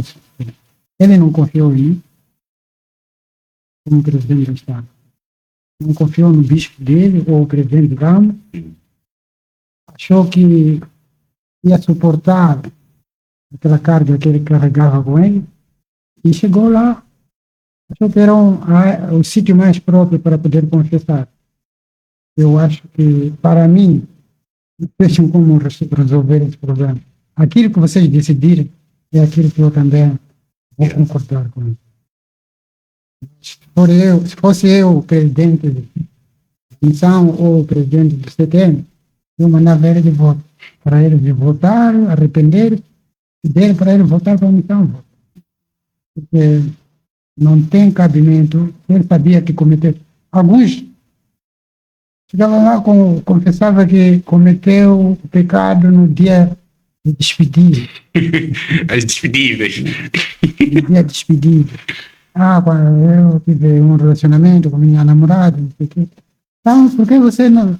desse processo. Ele não confiou em mim como presidente do Estado. Não confiou no bispo dele ou o presidente Ramos. Achou que ia suportar aquela carga que ele carregava com ele. E chegou lá, achou que era o sítio mais próprio para poder confessar. Eu acho que, para mim, vejam como resolver esse problema. Aquilo que vocês decidirem é aquilo que eu também vou concordar com isso. Se fosse eu o presidente da missão ou o presidente do CTM, eu mandava ele de volta. Para ele votar, arrepender, e dele para ele voltar para a missão. Porque não tem cabimento. Ele sabia que cometeu. Alguns chegavam lá, confessava que cometeu o pecado no dia de despedida. As despedidas. No dia de despedida. Quando eu tive um relacionamento com minha namorada, não sei o quê. Então, por que você no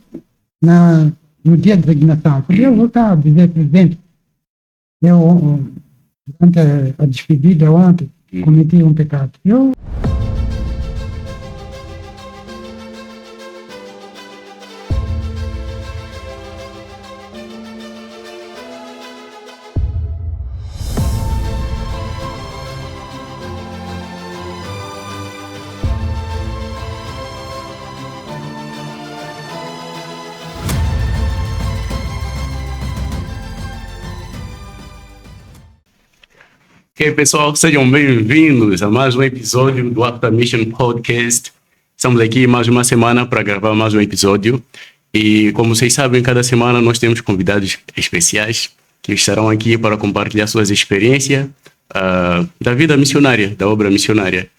dia de designação? Podia voltar a dizer, presidente, eu, durante a despedida ontem, cometi um pecado. Ok, pessoal, sejam bem-vindos a mais um episódio do After Mission Podcast. Estamos aqui mais uma semana para gravar mais um episódio. E como vocês sabem, cada semana nós temos convidados especiais que estarão aqui para compartilhar suas experiências da vida missionária, da obra missionária.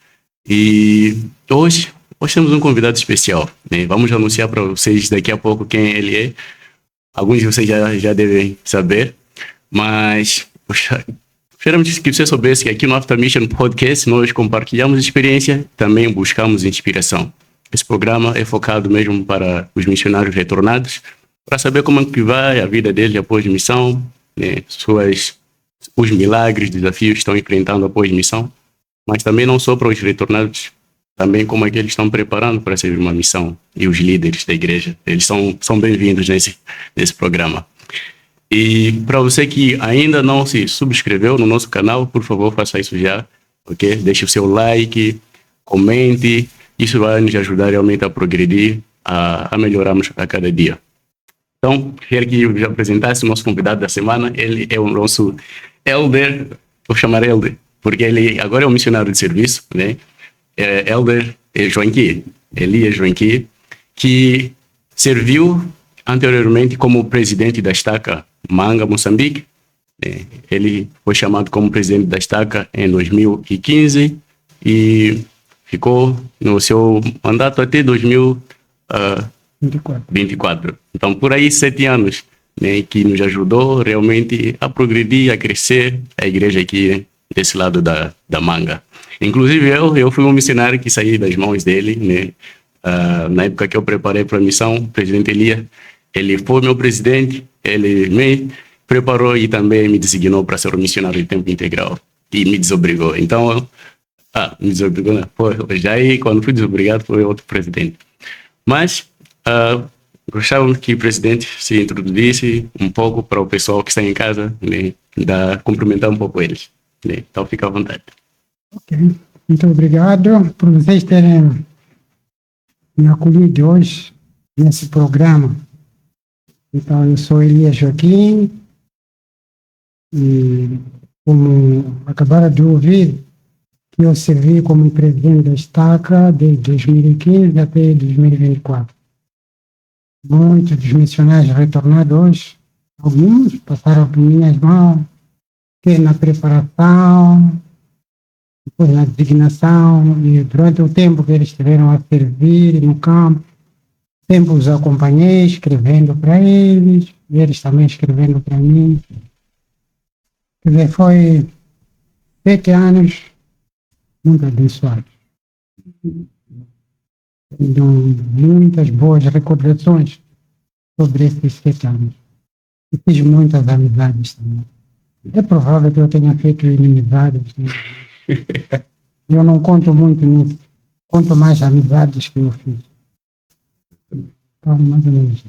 E hoje temos um convidado especial, né? Vamos anunciar para vocês daqui a pouco quem ele é. Alguns de vocês já devem saber, mas gostaríamos que você soubesse que aqui no After Mission Podcast nós compartilhamos experiência, também buscamos inspiração. Esse programa é focado mesmo para os missionários retornados, para saber como é que vai a vida deles após missão, né, os milagres, desafios que estão enfrentando após missão, mas também não só para os retornados, também como é que eles estão preparando para servir uma missão, e os líderes da igreja, eles são bem-vindos nesse programa. E para você que ainda não se subscreveu no nosso canal, por favor, faça isso já, ok? Deixe o seu like, comente, isso vai nos ajudar realmente a progredir, a melhorarmos a cada dia. Então, quero que eu já apresentasse o nosso convidado da semana. Ele é o nosso Elder, vou chamar Elder, porque ele agora é um missionário de serviço, né? Elder Joinqui, Elias Joinqui, que serviu anteriormente como presidente da Estaca Manga, Moçambique. Ele foi chamado como presidente da Estaca em 2015 e ficou no seu mandato até 2024. Então, por aí 7 anos, né, que nos ajudou realmente a progredir, a crescer a igreja aqui desse lado da Manga. Inclusive, eu fui um missionário que saí das mãos dele, né? Na época que eu preparei para a missão, o presidente Elias, ele foi meu presidente, ele me preparou e também me designou para ser um missionário de tempo integral e me desobrigou. Então, me desobrigou, né? Já aí, quando fui desobrigado, foi outro presidente. Mas, gostávamos que o presidente se introduzisse um pouco para o pessoal que está em casa, né? Cumprimentar um pouco eles, né? Então, fica à vontade. Ok, muito obrigado por vocês terem me acolhido hoje nesse programa. Então, eu sou Elias Joaquim e, como acabaram de ouvir, que eu servi como presidente da Estaca desde 2015 até 2024. Muitos dos missionários retornados hoje, alguns passaram por minhas mãos, que na preparação, depois na designação, e durante o tempo que eles estiveram a servir no campo, sempre os acompanhei, escrevendo para eles, e eles também escrevendo para mim. Quer dizer, foi 7 anos muito abençoados. Tenho muitas boas recordações sobre esses 7 anos. E fiz muitas amizades também. É provável que eu tenha feito inimizades, né? Eu não conto muito nisso. Conto mais amizades que eu fiz. Então, mais ou menos.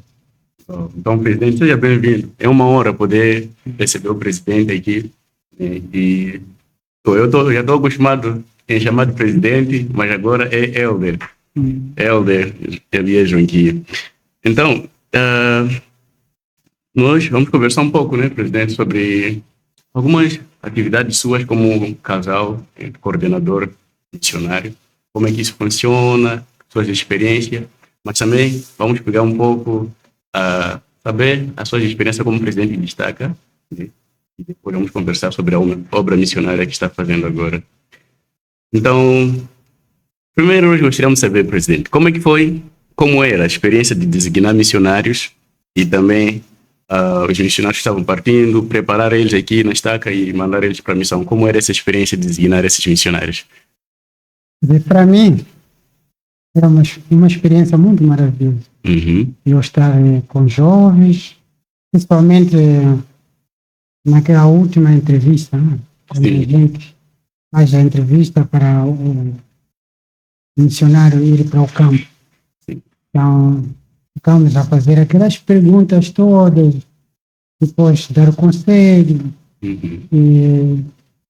Então, presidente, seja bem-vindo. É uma honra poder receber o presidente aqui. E já estou acostumado em chamar de presidente, mas agora é Elder. Elder Elias aqui. Então, nós vamos conversar um pouco, né, presidente, sobre algumas atividades suas como casal, coordenador missionário, como é que isso funciona, suas experiências, mas também vamos pegar um pouco saber as suas experiências como presidente de Destaca, né? E depois vamos conversar sobre a obra missionária que está fazendo agora. Então, primeiro nós gostaríamos de saber, presidente, como era a experiência de designar missionários e também os missionários que estavam partindo, preparar eles aqui na Estaca e mandar eles para a missão. Como era essa experiência de designar esses missionários? Para mim, era uma experiência muito maravilhosa. Uhum. Eu estar com jovens, principalmente naquela última entrevista, né? Quando a gente faz a entrevista para o missionário ir para o campo. Então, ficamos a fazer aquelas perguntas todas, depois dar conselho, e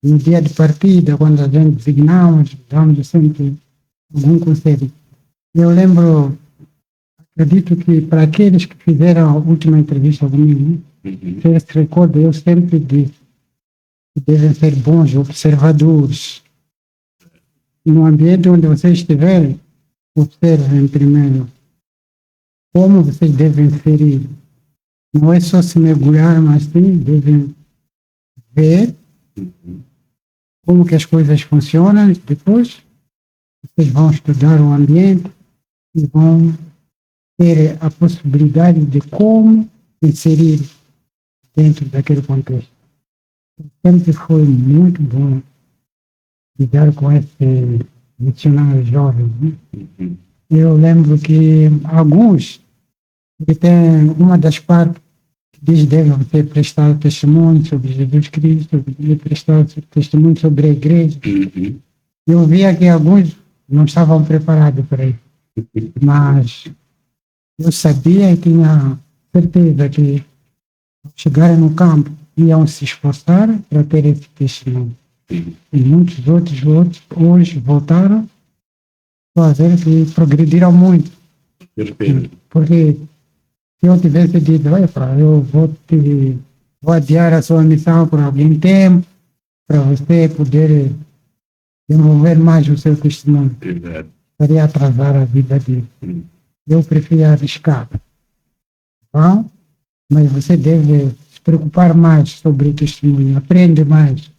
no dia de partida, quando a gente designamos, damos sempre algum conselho. Eu lembro, acredito que para aqueles que fizeram a última entrevista comigo, se recorda, eu sempre disse que devem ser bons observadores. No ambiente onde vocês estiverem, observem primeiro como vocês devem inserir. Não é só se mergulhar, mas sim devem ver como que as coisas funcionam. Depois, vocês vão estudar o ambiente e vão ter a possibilidade de como inserir dentro daquele contexto. Sempre foi muito bom lidar com esses missionários jovens, né? Eu lembro que alguns, que tem uma das partes que diz devem você prestar testemunho sobre Jesus Cristo, prestar testemunho sobre a igreja. Eu via que alguns não estavam preparados para isso, mas eu sabia e tinha certeza que ao chegarem no campo iam se esforçar para ter esse testemunho. E muitos outros hoje voltaram a ver que progrediram muito. Perfeito. Porque se eu tivesse dito, eu vou adiar a sua missão por algum tempo, para você poder desenvolver mais o seu testemunho, estaria a atrasar a vida dele. Eu prefiro arriscar. Bom, mas você deve se preocupar mais sobre o testemunho, aprende mais.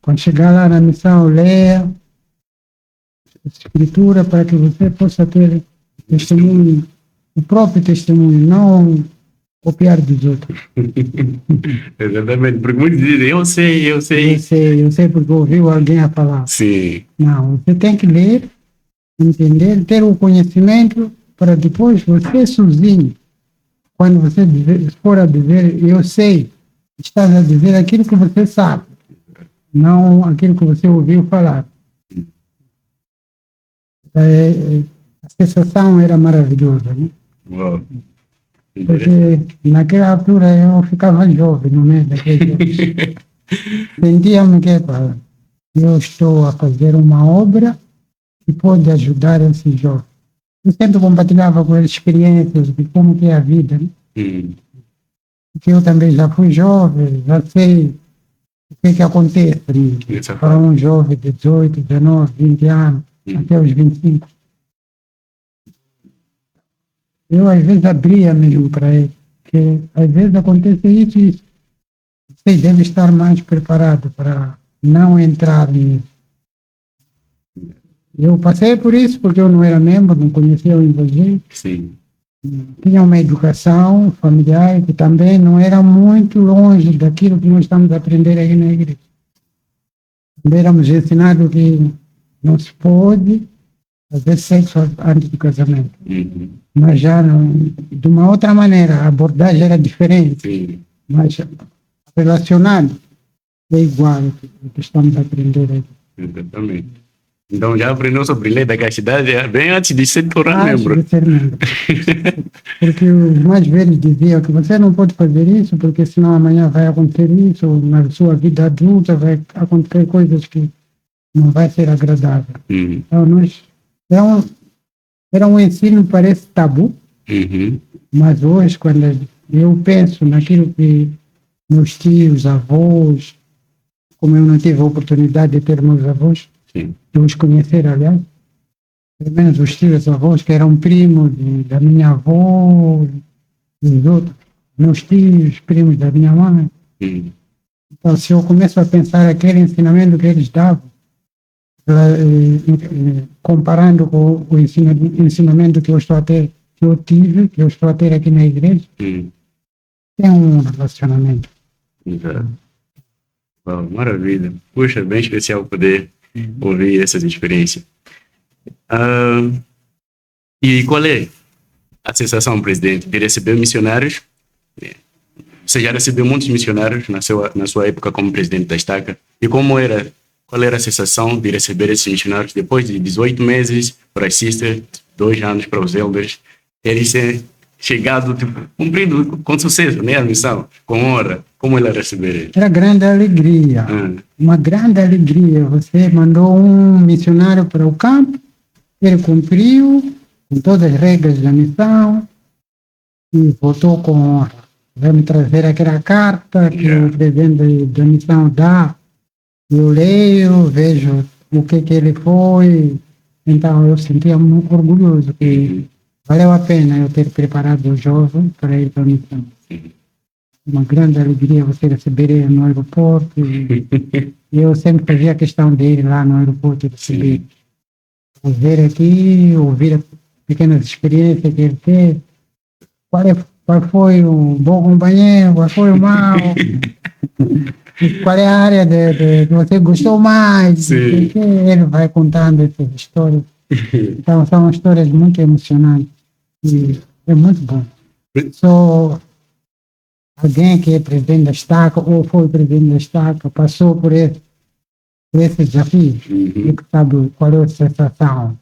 Quando chegar lá na missão, leia a escritura para que você possa ter testemunho, o próprio testemunho, não copiar dos outros. Exatamente, porque muitos dizem, eu sei. Eu sei porque ouviu alguém a falar. Sim. Não, você tem que ler, entender, ter o conhecimento para depois você sozinho, quando você for a dizer, eu sei, estás a dizer aquilo que você sabe, não aquilo que você ouviu falar. A sensação era maravilhosa, né? Uau. Porque naquela altura eu ficava jovem no meio daquele. Sentia-me que eu estou a fazer uma obra que pode ajudar esses jovens. Eu sempre compartilhava com eles experiências de como que é a vida, né? Porque eu também já fui jovem, já sei o que acontece para um jovem de 18, 19, 20 anos, até os 25. Eu às vezes abria mesmo para ele, porque às vezes acontece isso e vocês devem estar mais preparados para não entrar nisso. Eu passei por isso porque eu não era membro, não conhecia o Evangelho. Sim. Tinha uma educação familiar que também não era muito longe daquilo que nós estamos a aprender aí na igreja. Também éramos ensinados que não se pode fazer sexo antes do casamento. Mas já de uma outra maneira, a abordagem era diferente. Sim. Mas relacionado, é igual o que estamos a aprender aqui. Exatamente. Então já aprendeu sobre lei da castidade bem antes de se tornar Antes membro. de ser membro. Porque os mais velhos diziam que você não pode fazer isso, porque senão amanhã vai acontecer isso, ou na sua vida adulta vai acontecer coisas que não vai ser agradável. Então, era um ensino que parece tabu, mas hoje, quando eu penso naquilo que meus tios, avós, como eu não tive a oportunidade de ter meus avós, Sim. de os conhecer, aliás, pelo menos os tios, avós, que eram primos da minha avó, dos outros, meus tios, primos da minha mãe. Então, se eu começo a pensar aquele ensinamento que eles davam, comparando com o ensinamento que eu estou a ter, que eu tive, que eu estou a ter aqui na igreja, tem um relacionamento. Exato. Bom, maravilha. Puxa, bem especial poder ouvir essas experiências. E qual é a sensação, presidente, de receber missionários? Você já recebeu muitos missionários na sua época como presidente da Estaca. E qual era a sensação de receber esses missionários depois de 18 meses para as sisters, 2 anos para os elders, eles terem chegado, cumprindo com sucesso, né, a missão, com honra? Como ela receber? Era grande alegria, uma grande alegria. Você mandou um missionário para o campo, ele cumpriu com todas as regras da missão e voltou com honra. Vai me trazer aquela carta que o presidente da missão dá. Eu leio, vejo o que ele foi. Então eu sentia muito orgulhoso que valeu a pena eu ter preparado o jovem para ir para a missão. Uma grande alegria você receber ele no aeroporto. E eu sempre fazia questão de ir lá no aeroporto receber. Ver aqui, ouvir pequenas experiências que ele teve. Qual foi o bom companheiro, qual foi o mau, qual é a área de você gostou mais. Ele vai contando essas histórias. Então são histórias muito emocionantes e é muito bom. Só alguém que é presidente da Estaca ou foi presidente da Estaca passou por esse desafio e que sabe qual é a sensação,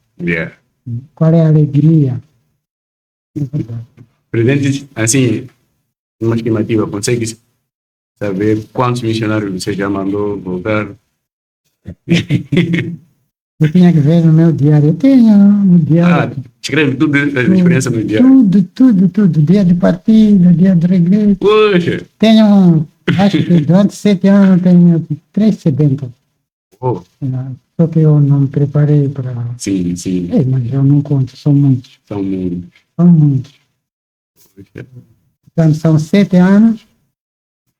qual é a alegria. Presidente, assim, uma estimativa, consegue saber quantos missionários você já mandou voltar? Eu tinha que ver no meu diário. Eu tenho no diário. Escreve tudo a experiência no diário? Tudo. Dia de partida, dia de regresso. Poxa! Tenho, acho que durante 7 anos tenho 3 sedentos. Só que eu não me preparei para... Sim. Mas eu não conto, são muitos. São muitos. Portanto, são 7 anos,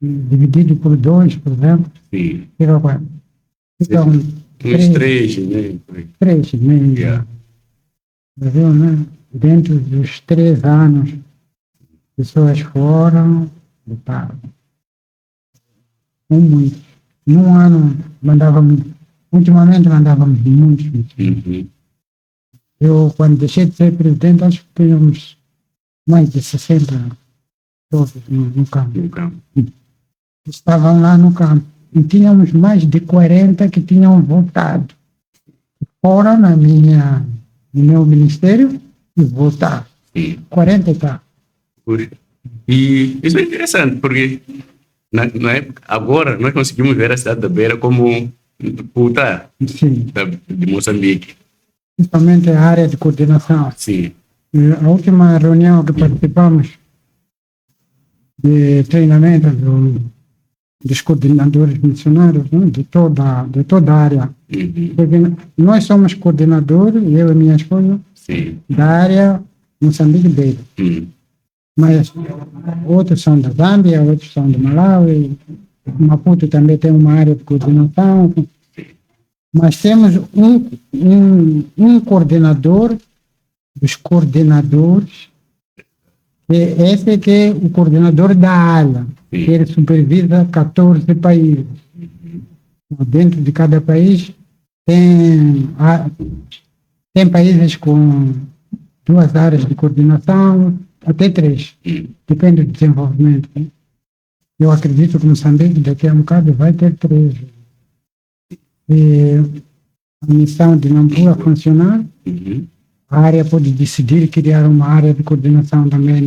dividido por 2, por exemplo. Sim. Então, uns 3, né? 3 meses. Viu, né? Dentro dos 3 anos, pessoas foram, muitos. Num ano, ultimamente mandávamos muitos. Eu, quando deixei de ser presidente, acho que tínhamos mais de 60 todos no campo. Estavam lá no campo. E tínhamos mais de 40 que tinham votado. Foram no meu ministério e votaram. 40 e tal. E isso é interessante, porque na época, agora nós conseguimos ver a cidade da Beira como puta de Moçambique. Principalmente a área de coordenação. Sim. A última reunião que participamos de treinamento dos coordenadores missionários, né, de toda a área. Porque nós somos coordenadores, eu e minha esposa, da área Moçambique Beira. Mas outros são da Zâmbia, outros são do Malawi, Maputo também tem uma área de coordenação. Mas temos um coordenador dos coordenadores, esse que é o coordenador da área, que ele supervisa 14 países. Dentro de cada país tem países com 2 áreas de coordenação, até 3, depende do desenvolvimento. Né? Eu acredito que Moçambique daqui a um bocado vai ter 3. E a missão de Nampula funcionar, a área pode decidir criar uma área de coordenação também em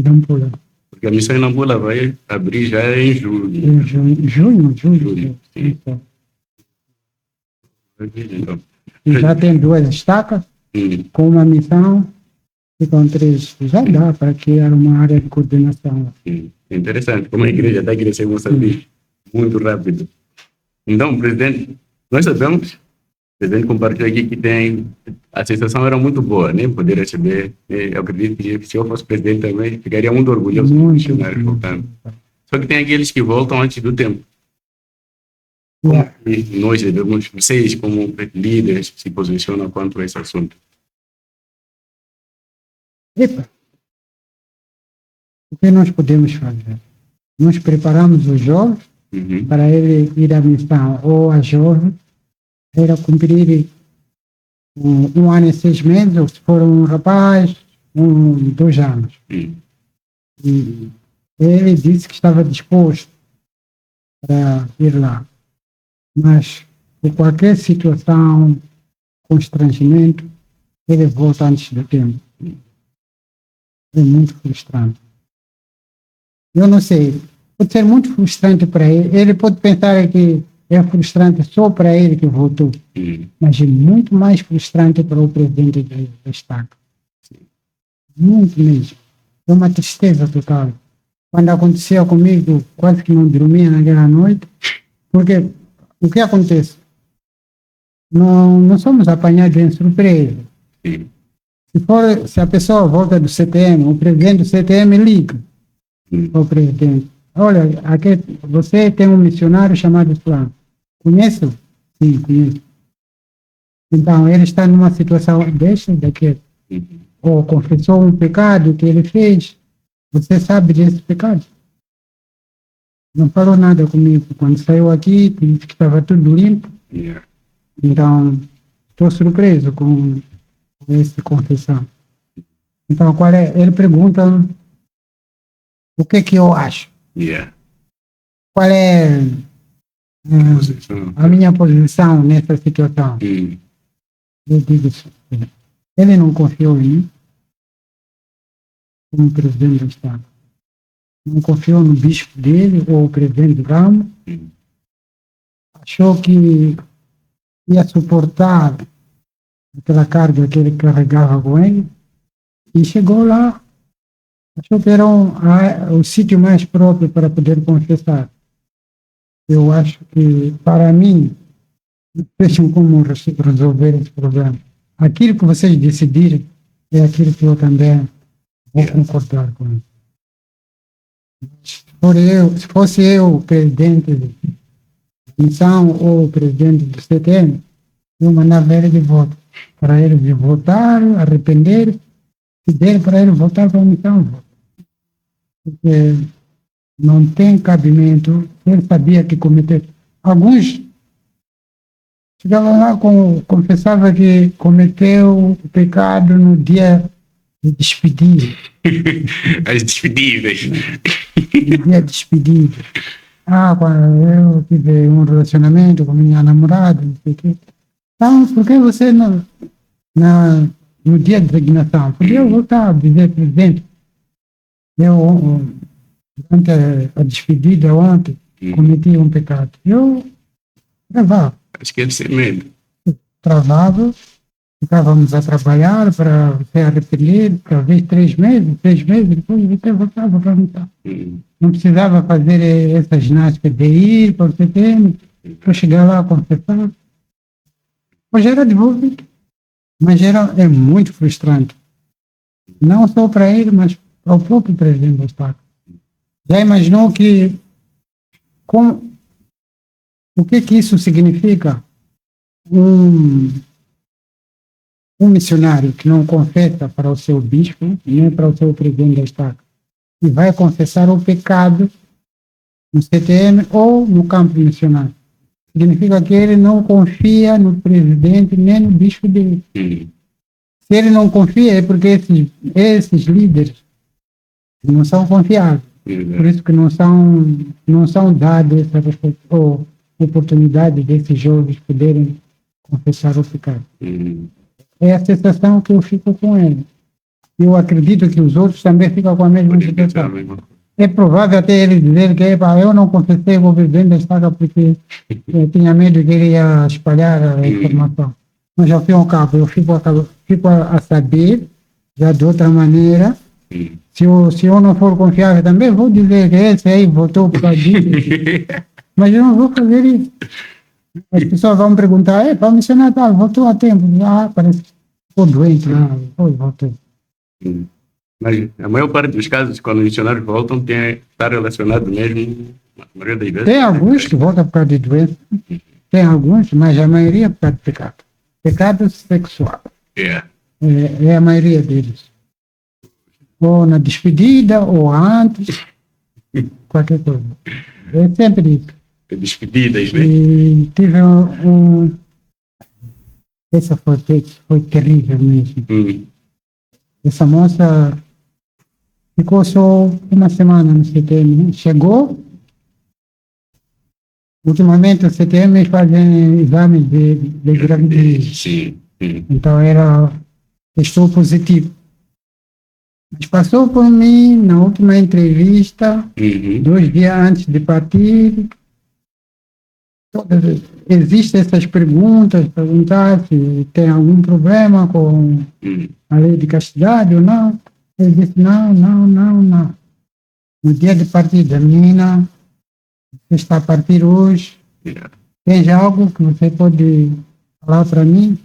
Nampula. Porque a missão em Nampula vai abrir já em julho. Em junho. Sim. Então, E já tem 2 estacas, com uma missão, ficam 3. Já dá para criar uma área de coordenação. É interessante, como a igreja está crescendo em Moçambique muito rápido. Então, presidente, nós sabemos, o presidente compartilhou aqui que a sensação era muito boa, né? Poder receber, eu acredito que se eu fosse presidente também, ficaria muito orgulhoso de funcionários voltando. Só que tem aqueles que voltam antes do tempo. Como que nós devemos, vocês como líderes, se posicionam quanto a esse assunto? Epa, o que nós podemos fazer? Nós preparamos os jovens para ele ir à missão, ou a jovem era cumprir 1 ano e 6 meses, ou se for um rapaz, 2 anos. E ele disse que estava disposto para ir lá. Mas, por qualquer situação, constrangimento, ele volta antes do tempo. É muito frustrante. Eu não sei, pode ser muito frustrante para ele. Ele pode pensar que é frustrante só para ele que voltou, mas é muito mais frustrante para o presidente do Estado. Muito mesmo. É uma tristeza total. Quando aconteceu comigo, quase que não dormia naquela noite, porque o que acontece? Não somos apanhados em surpresa. Se a pessoa volta do CTM, o presidente do CTM liga ao presidente. Olha, aqui, você tem um missionário chamado Fulano. Conhece? Sim, conheço. Então, ele está numa situação daquele. Ou confessou um pecado que ele fez. Você sabe desse pecado? Não falou nada comigo. Quando saiu aqui, disse que estava tudo limpo. Então, estou surpreso com essa confissão. Então, ele pergunta o que eu acho. Qual é a minha posição nessa situação? Eu digo isso. Ele não confiou em mim como presidente do Estado. Não confiou no bispo dele ou o presidente do ramo. Achou que ia suportar aquela carga que ele carregava com ele. E chegou lá, achou que era o sítio mais próprio para poder confessar. Eu acho que, para mim, vejam como resolver esse problema. Aquilo que vocês decidirem é aquilo que eu também vou concordar com isso. Se fosse eu o presidente da missão ou o presidente do CTM, eu mandava ele de volta. Para ele votar, arrepender, se der para ele voltar para a missão. Porque não tem cabimento. Ele sabia que cometeu. Alguns chegavam lá, confessava que cometeu o pecado no dia de despedida. As despedidas. No dia de despedida. Quando eu tive um relacionamento com minha namorada, não sei o quê. Então, por que você no dia de designação? Podia voltar a dizer, presidente, eu, durante a despedida ontem, cometi um pecado. Eu travava. Acho que ele sem medo. Travava, ficávamos a trabalhar para se arrepender, talvez 6 meses, depois você voltava para mim. Não precisava fazer essa ginástica de ir para o CTM, para chegar lá a confessar. Hoje era devolvido, mas é muito frustrante. Não só para ele, mas para o próprio presidente do Estado. Já imaginou o que isso significa? Um missionário que não confessa para o seu bispo, nem para o seu presidente do Estado, e vai confessar o pecado no CTM ou no campo missionário. Significa que ele não confia no presidente nem no bispo dele. Se ele não confia, é porque esses líderes não são confiáveis. Por isso que não são dadas ou oportunidades desses jovens poderem confessar o pecado. É a sensação que eu fico com ele. Eu acredito que os outros também ficam com a mesma sensação. É provável até ele dizer que eu não confessei o presidente da estaca porque eu tinha medo que ele ia espalhar a informação. Mas ao fim e ao cabo, eu fico a saber, já de outra maneira, se eu não for confiável também, vou dizer que esse aí votou por causa disso. Mas eu não vou fazer isso. As pessoas vão perguntar, para o missionário tal, votou a tempo. Parece que ficou doente lá, voltou. Mas a maior parte dos casos, quando os missionários voltam, está relacionado mesmo, a maioria das vezes. Tem alguns que voltam por causa de doença, tem alguns, mas a maioria por causa de pecado. Pecado sexual. É a maioria deles. Ou na despedida, ou antes, qualquer coisa. É sempre isso. Despedidas, né? E tive essa foi terrível mesmo. Essa moça ficou só uma semana no CTM. Chegou. Ultimamente os CTM fazem exames de gravidez. Sim. Então testou positivo. Mas passou por mim na última entrevista, 2 dias antes de partir. Existem essas perguntar se tem algum problema com a lei de castidade ou não. Ele disse, não. No dia de partida, a menina, você está a partir hoje, tem já algo que você pode falar para mim?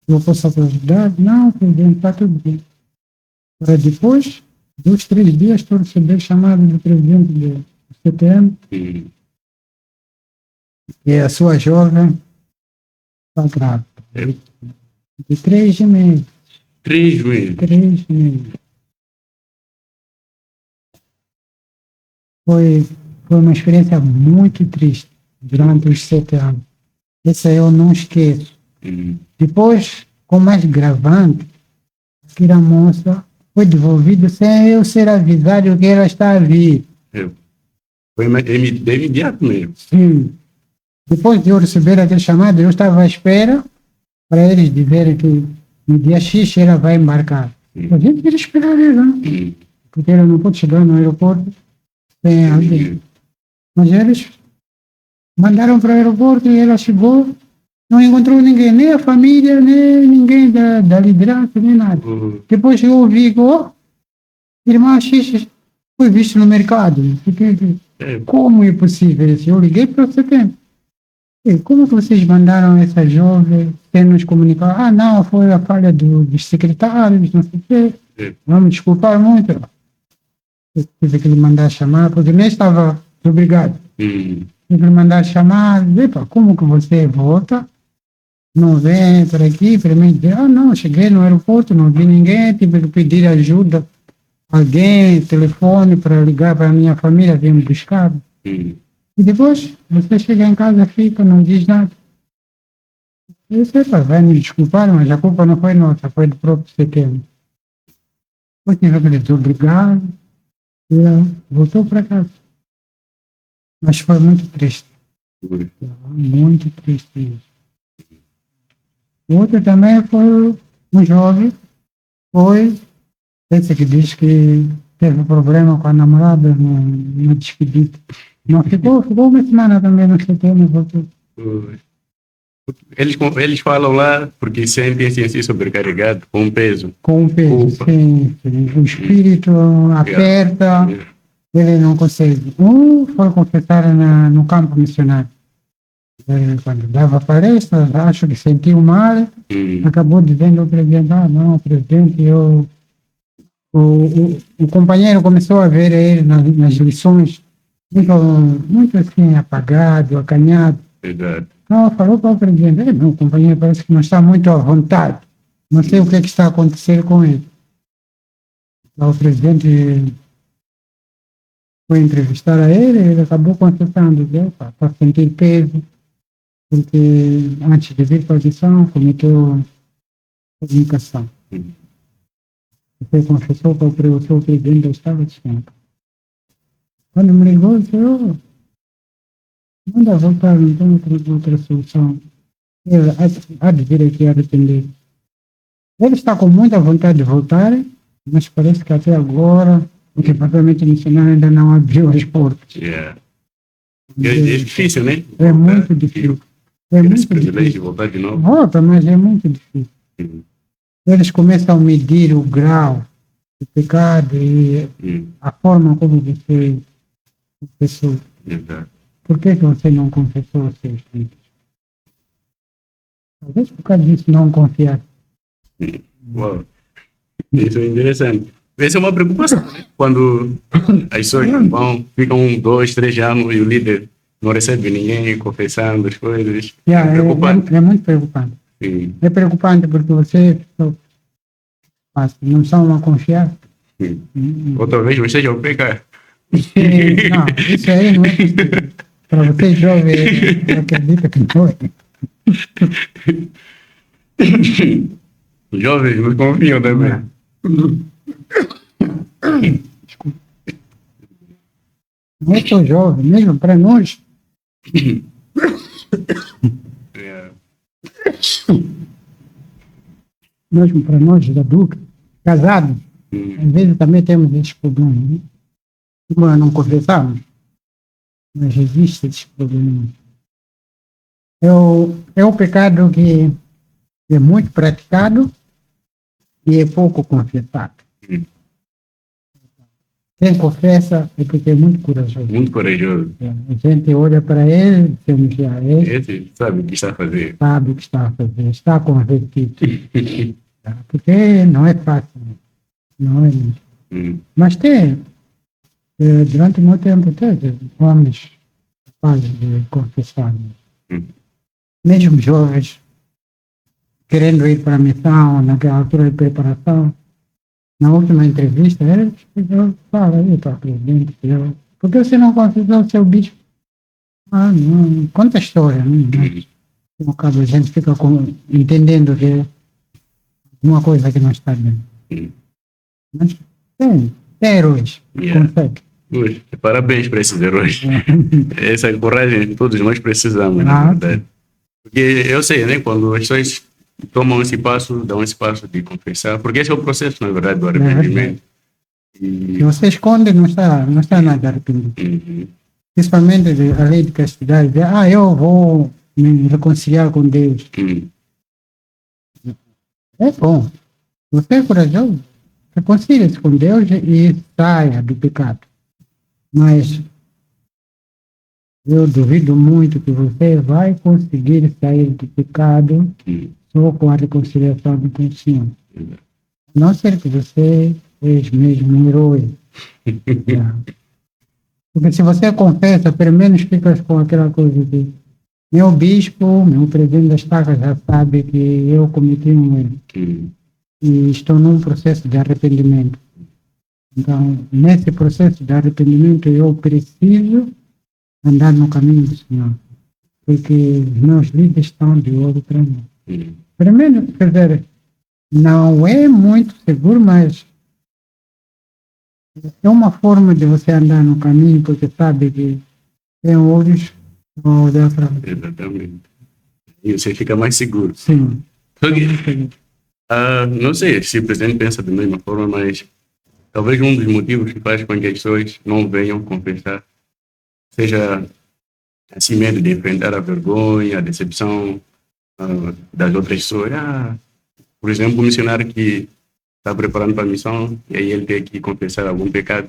Eu posso ajudar? Não, presidente, está tudo bem. Para depois, 2, 3 dias, estou recebendo chamada do presidente do CTM. E a sua jovem está grávida. De 3 meses. 3 meses? 3 meses. Foi uma experiência muito triste durante os 7 anos. Essa eu não esqueço. Depois, com mais gravante, aquela moça foi devolvida sem eu ser avisado que ela está a vir. Foi de imediato mesmo? Sim. Depois de eu receber aquele chamado, eu estava à espera para eles dizerem que no dia X ela vai embarcar. A gente queria esperar ela, né? Porque ela não pode chegar no aeroporto sem alguém. Mas eles mandaram para o aeroporto e ela chegou, não encontrou ninguém, nem a família, nem ninguém da liderança, nem nada. Depois eu ouvi que, irmã X foi visto no mercado. Como é possível isso? Eu liguei para o CTM. Como que vocês mandaram essa jovem sem nos comunicar? Não, foi a falha dos secretários, não sei o quê. Vamos desculpar muito. Eu tive que lhe mandar chamar, porque nem estava obrigado. Tive que lhe mandar chamar. Como que você volta? Não vem por aqui, para mim dizer, não, cheguei no aeroporto, não vi ninguém, tive que pedir ajuda, alguém, telefone para ligar para a minha família, vir me buscar. E depois, você chega em casa, fica, não diz nada. Eu sei, vai me desculpar, mas a culpa não foi nossa, foi do próprio CTM. Depois tive que dizer obrigado, e ela voltou para casa. Mas foi muito triste. Muito triste. O outro também foi um jovem, esse que diz que teve problema com a namorada na despedida. Não ficou uma semana também no CTM, voltou. Eles falam lá porque sentem-se assim sobrecarregados, com um peso. Com um peso, sim. O espírito aperta, ele não consegue. Foi confessar no campo missionário. Quando dava palestra, acho que sentiu mal, acabou dizendo ao presidente, não, presidente, o companheiro começou a ver ele nas lições, muito assim, apagado, acanhado. Verdade. Não, falou para o presidente, meu companheiro parece que não está muito à vontade, não sei o que está acontecendo com ele. Então, o presidente foi entrevistar a ele acabou confessando, para sentir peso, porque antes de vir para a missão cometeu comunicação. Você confessou para o seu presidente do Estado de Santo. Quando me ligou, eu disse, manda voltar, não tem outra solução. Ele há de vir aqui arrepender. Ele está com muita vontade de voltar, mas parece que até agora o departamento missionário ainda não abriu as portas. Yeah. É difícil, né? É muito difícil. É Esse muito privilégio de difícil. voltar de novo. Volta, mas é muito difícil. Eles começam a medir o grau de pecado e a forma como você confessou. Exato. Por que você não confessou os seus filhos? Talvez por causa disso não confiar. Uau. Isso é interessante. Essa é uma preocupação, né? Quando as pessoas ficam 2, 3 anos e o líder não recebe ninguém confessando as coisas. Yeah, É preocupante. é muito preocupante. Sim. É preocupante porque você não são a confiar. Sim. Ou talvez você já peca. Não, isso aí não é possível. Para você jovem, eu acredito que não é. Os jovens não confiam também. Desculpa. Não é só jovem, mesmo para nós. Yeah. Mesmo para nós, adultos, casados, às vezes também temos esses problemas. Né? Embora não confessamos, mas existe esses problemas. É o pecado que é muito praticado e é pouco confessado. Quem confessa é porque é muito corajoso. Muito corajoso. A gente olha para ele, dizemos, Esse sabe o que está a fazer. sabe o que está a fazer, está convertido. Porque não é fácil. Não é mesmo. Mas tem, durante muito tempo, teve homens capazes de confessar. Mesmo jovens, querendo ir para a missão, naquela altura de preparação, na última entrevista, ele fala aí para o presidente, por que você não confessou o seu bispo? Ah, não, conta a história, né? No caso, a gente fica entendendo que é uma coisa que não está bem. Mas tem heróis, consegue. Pois, parabéns para esses heróis. Essa coragem todos nós precisamos, na verdade. Porque eu sei, né, quando as pessoas tomam esse passo, dão esse passo de confessar, porque esse é o processo, na verdade, do arrependimento. Se você esconde, não está nada arrependido. Principalmente a lei de castidade, eu vou me reconciliar com Deus. É bom. Você é corajoso, reconcilia-se com Deus e saia do pecado. Mas eu duvido muito que você vai conseguir sair do pecado só com a reconciliação com o Senhor. A não ser que você seja mesmo um herói. Porque se você confessa, pelo menos fica com aquela coisa de meu bispo, meu presidente da estaca já sabe que eu cometi um erro. E estou num processo de arrependimento. Então, nesse processo de arrependimento, eu preciso andar no caminho do Senhor. Porque os meus líderes estão de olho para mim. Primeiro, quer dizer, não é muito seguro, mas é uma forma de você andar no caminho, porque sabe que tem olhos para olhar para você. Exatamente. E você fica mais seguro. Sim. Não sei se o presidente pensa da mesma forma, mas talvez um dos motivos que faz com que as pessoas não venham confessar seja esse medo de enfrentar a vergonha, a decepção das outras pessoas. Por exemplo, um missionário que está preparando para a missão e aí ele tem que confessar algum pecado,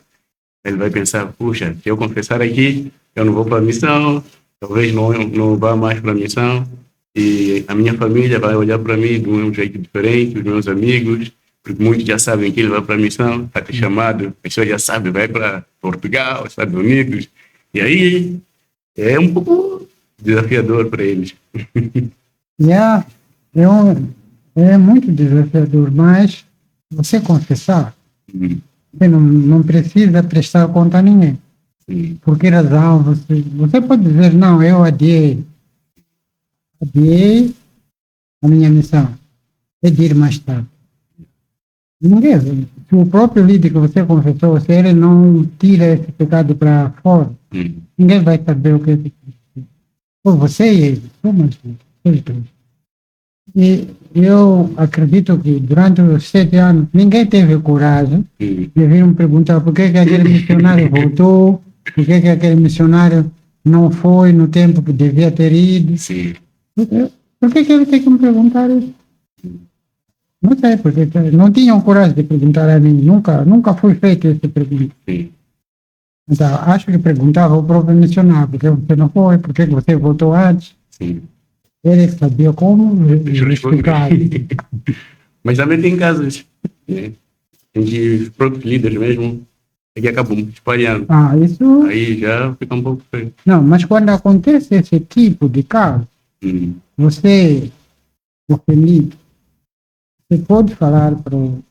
ele vai pensar, puxa, se eu confessar aqui, eu não vou para a missão, talvez não vá mais para a missão, e a minha família vai olhar para mim de um jeito diferente, os meus amigos, porque muitos já sabem que ele vai para a missão, está te chamado, as pessoas já sabem, vai para Portugal, Estados Unidos, e aí é um pouco desafiador para eles. É muito desafiador, mas você confessar, você não precisa prestar conta a ninguém. Por que razão? Você pode dizer, não, eu adiei a minha missão, é de ir mais tarde. Ninguém, se o próprio líder que você confessou, se ele não tira esse pecado para fora, ninguém vai saber o que é. Ou você e ele, somos os dois. E eu acredito que durante os 7 anos ninguém teve coragem de vir me perguntar por que aquele missionário voltou, por que aquele missionário não foi no tempo que devia ter ido. Sim. Por que ele tem que me perguntar isso? Não sei, porque não tinham coragem de perguntar a mim. Nunca foi feito essa pergunta. Sim. Então, acho que perguntava ao próprio missionário, por que você não foi, por que você voltou antes. Sim. Ele sabia como explicar. Mas também tem casos, né, em que os próprios líderes mesmo é que acabam espalhando. Isso... Aí já fica um pouco feio. Não, mas quando acontece esse tipo de caso, você, ofendido, você pode falar para o...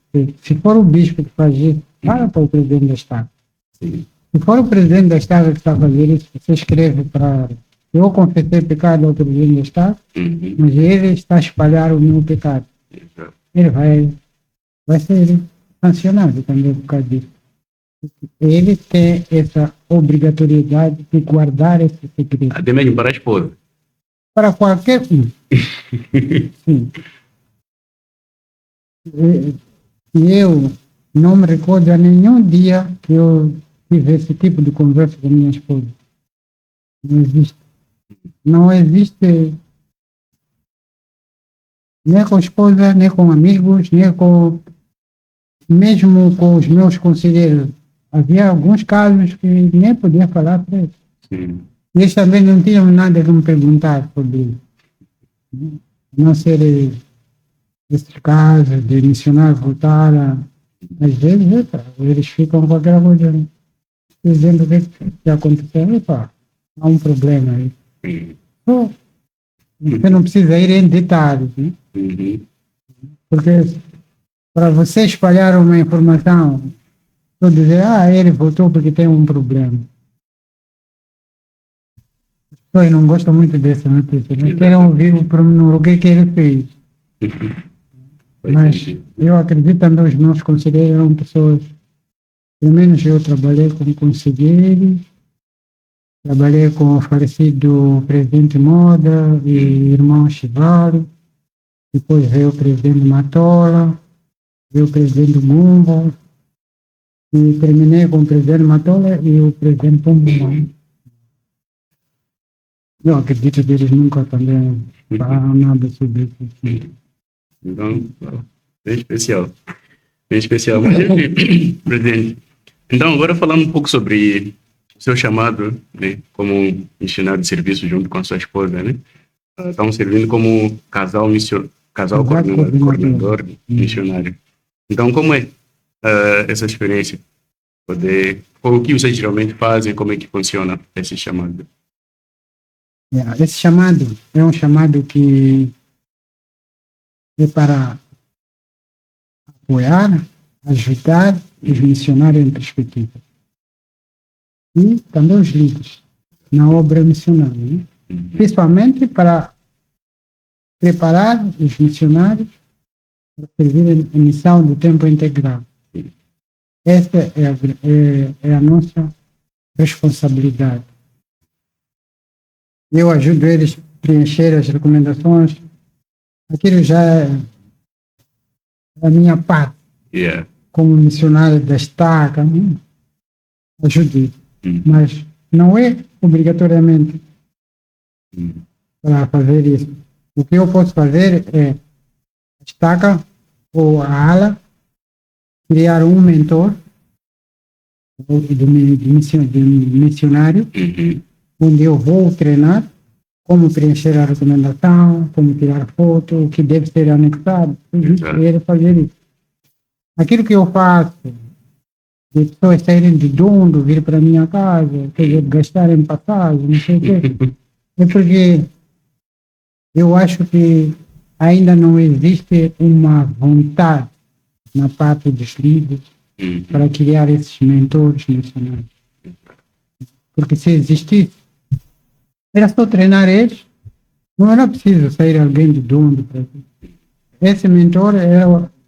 Se for o bispo que faz isso, fala para o presidente da Estado. Sim. Se for o presidente da Estado que está fazendo isso, você escreve para... Eu confessei pecado ao presidente da Estado, mas ele está a espalhar o meu pecado. Exato. Ele vai ser sancionado também por causa disso. Ele tem essa obrigatoriedade de guardar esse segredo. Até mesmo para a esposa. Para qualquer um. Sim. E eu não me recordo a nenhum dia que eu tive esse tipo de conversa com minha esposa. Não existe. Não existe nem com a esposa, nem com amigos, nem com... Mesmo com os meus conselheiros. Havia alguns casos que nem podia falar para eles. Sim. E eles também não tinham nada que me perguntar sobre isso. Não ser esses casos de missionário voltar às vezes, eles ficam com aquela coisa dizendo que aconteceu, epa, há um problema aí. Você não precisa ir em detalhes, né? Porque para você espalhar uma informação, só dizer, ele voltou porque tem um problema. As pessoas não gostam muito dessa notícia, não querem ouvir o que ele fez. Mas eu acredito também os meus conselheiros eram pessoas, pelo menos eu trabalhei como conselheiro, trabalhei com o falecido presidente Moda e irmão Chivalo, depois veio o presidente Matola, veio o presidente Gumbo, e terminei com o presidente Matola e o presidente Pombomão. Eu acredito que eles nunca também falaram nada sobre isso. Então, bem especial. Bem especial. Mas, presidente, então, agora falando um pouco sobre o seu chamado, né, como missionário de serviço junto com a sua esposa, né? Estão servindo como casal coordenador missionário. Então, como é essa experiência? O que vocês geralmente fazem? Como é que funciona esse chamado? Esse chamado é um chamado que é para apoiar, ajudar os missionários em perspectiva. E também os líderes na obra missionária, né? Principalmente para preparar os missionários para servir a missão do tempo integral. Essa é a nossa responsabilidade. Eu ajudo eles a preencher as recomendações. Aquilo já é a minha parte. Como missionário da estaca, né? Ajudo. Mas não é obrigatoriamente para fazer isso. O que eu posso fazer é a estaca ou a ala criar um mentor de missionário, onde eu vou treinar como preencher a recomendação, como tirar foto, o que deve ser anexado, e ele fazer isso. Aquilo que eu faço, de pessoas saírem de Dundo, vir para a minha casa, quer dizer, gastarem passagem, não sei o quê, é porque eu acho que ainda não existe uma vontade na parte dos líderes para criar esses mentores missionários. Porque se existisse, era só treinar eles, não era preciso sair alguém de Dundo para isso. Esse mentor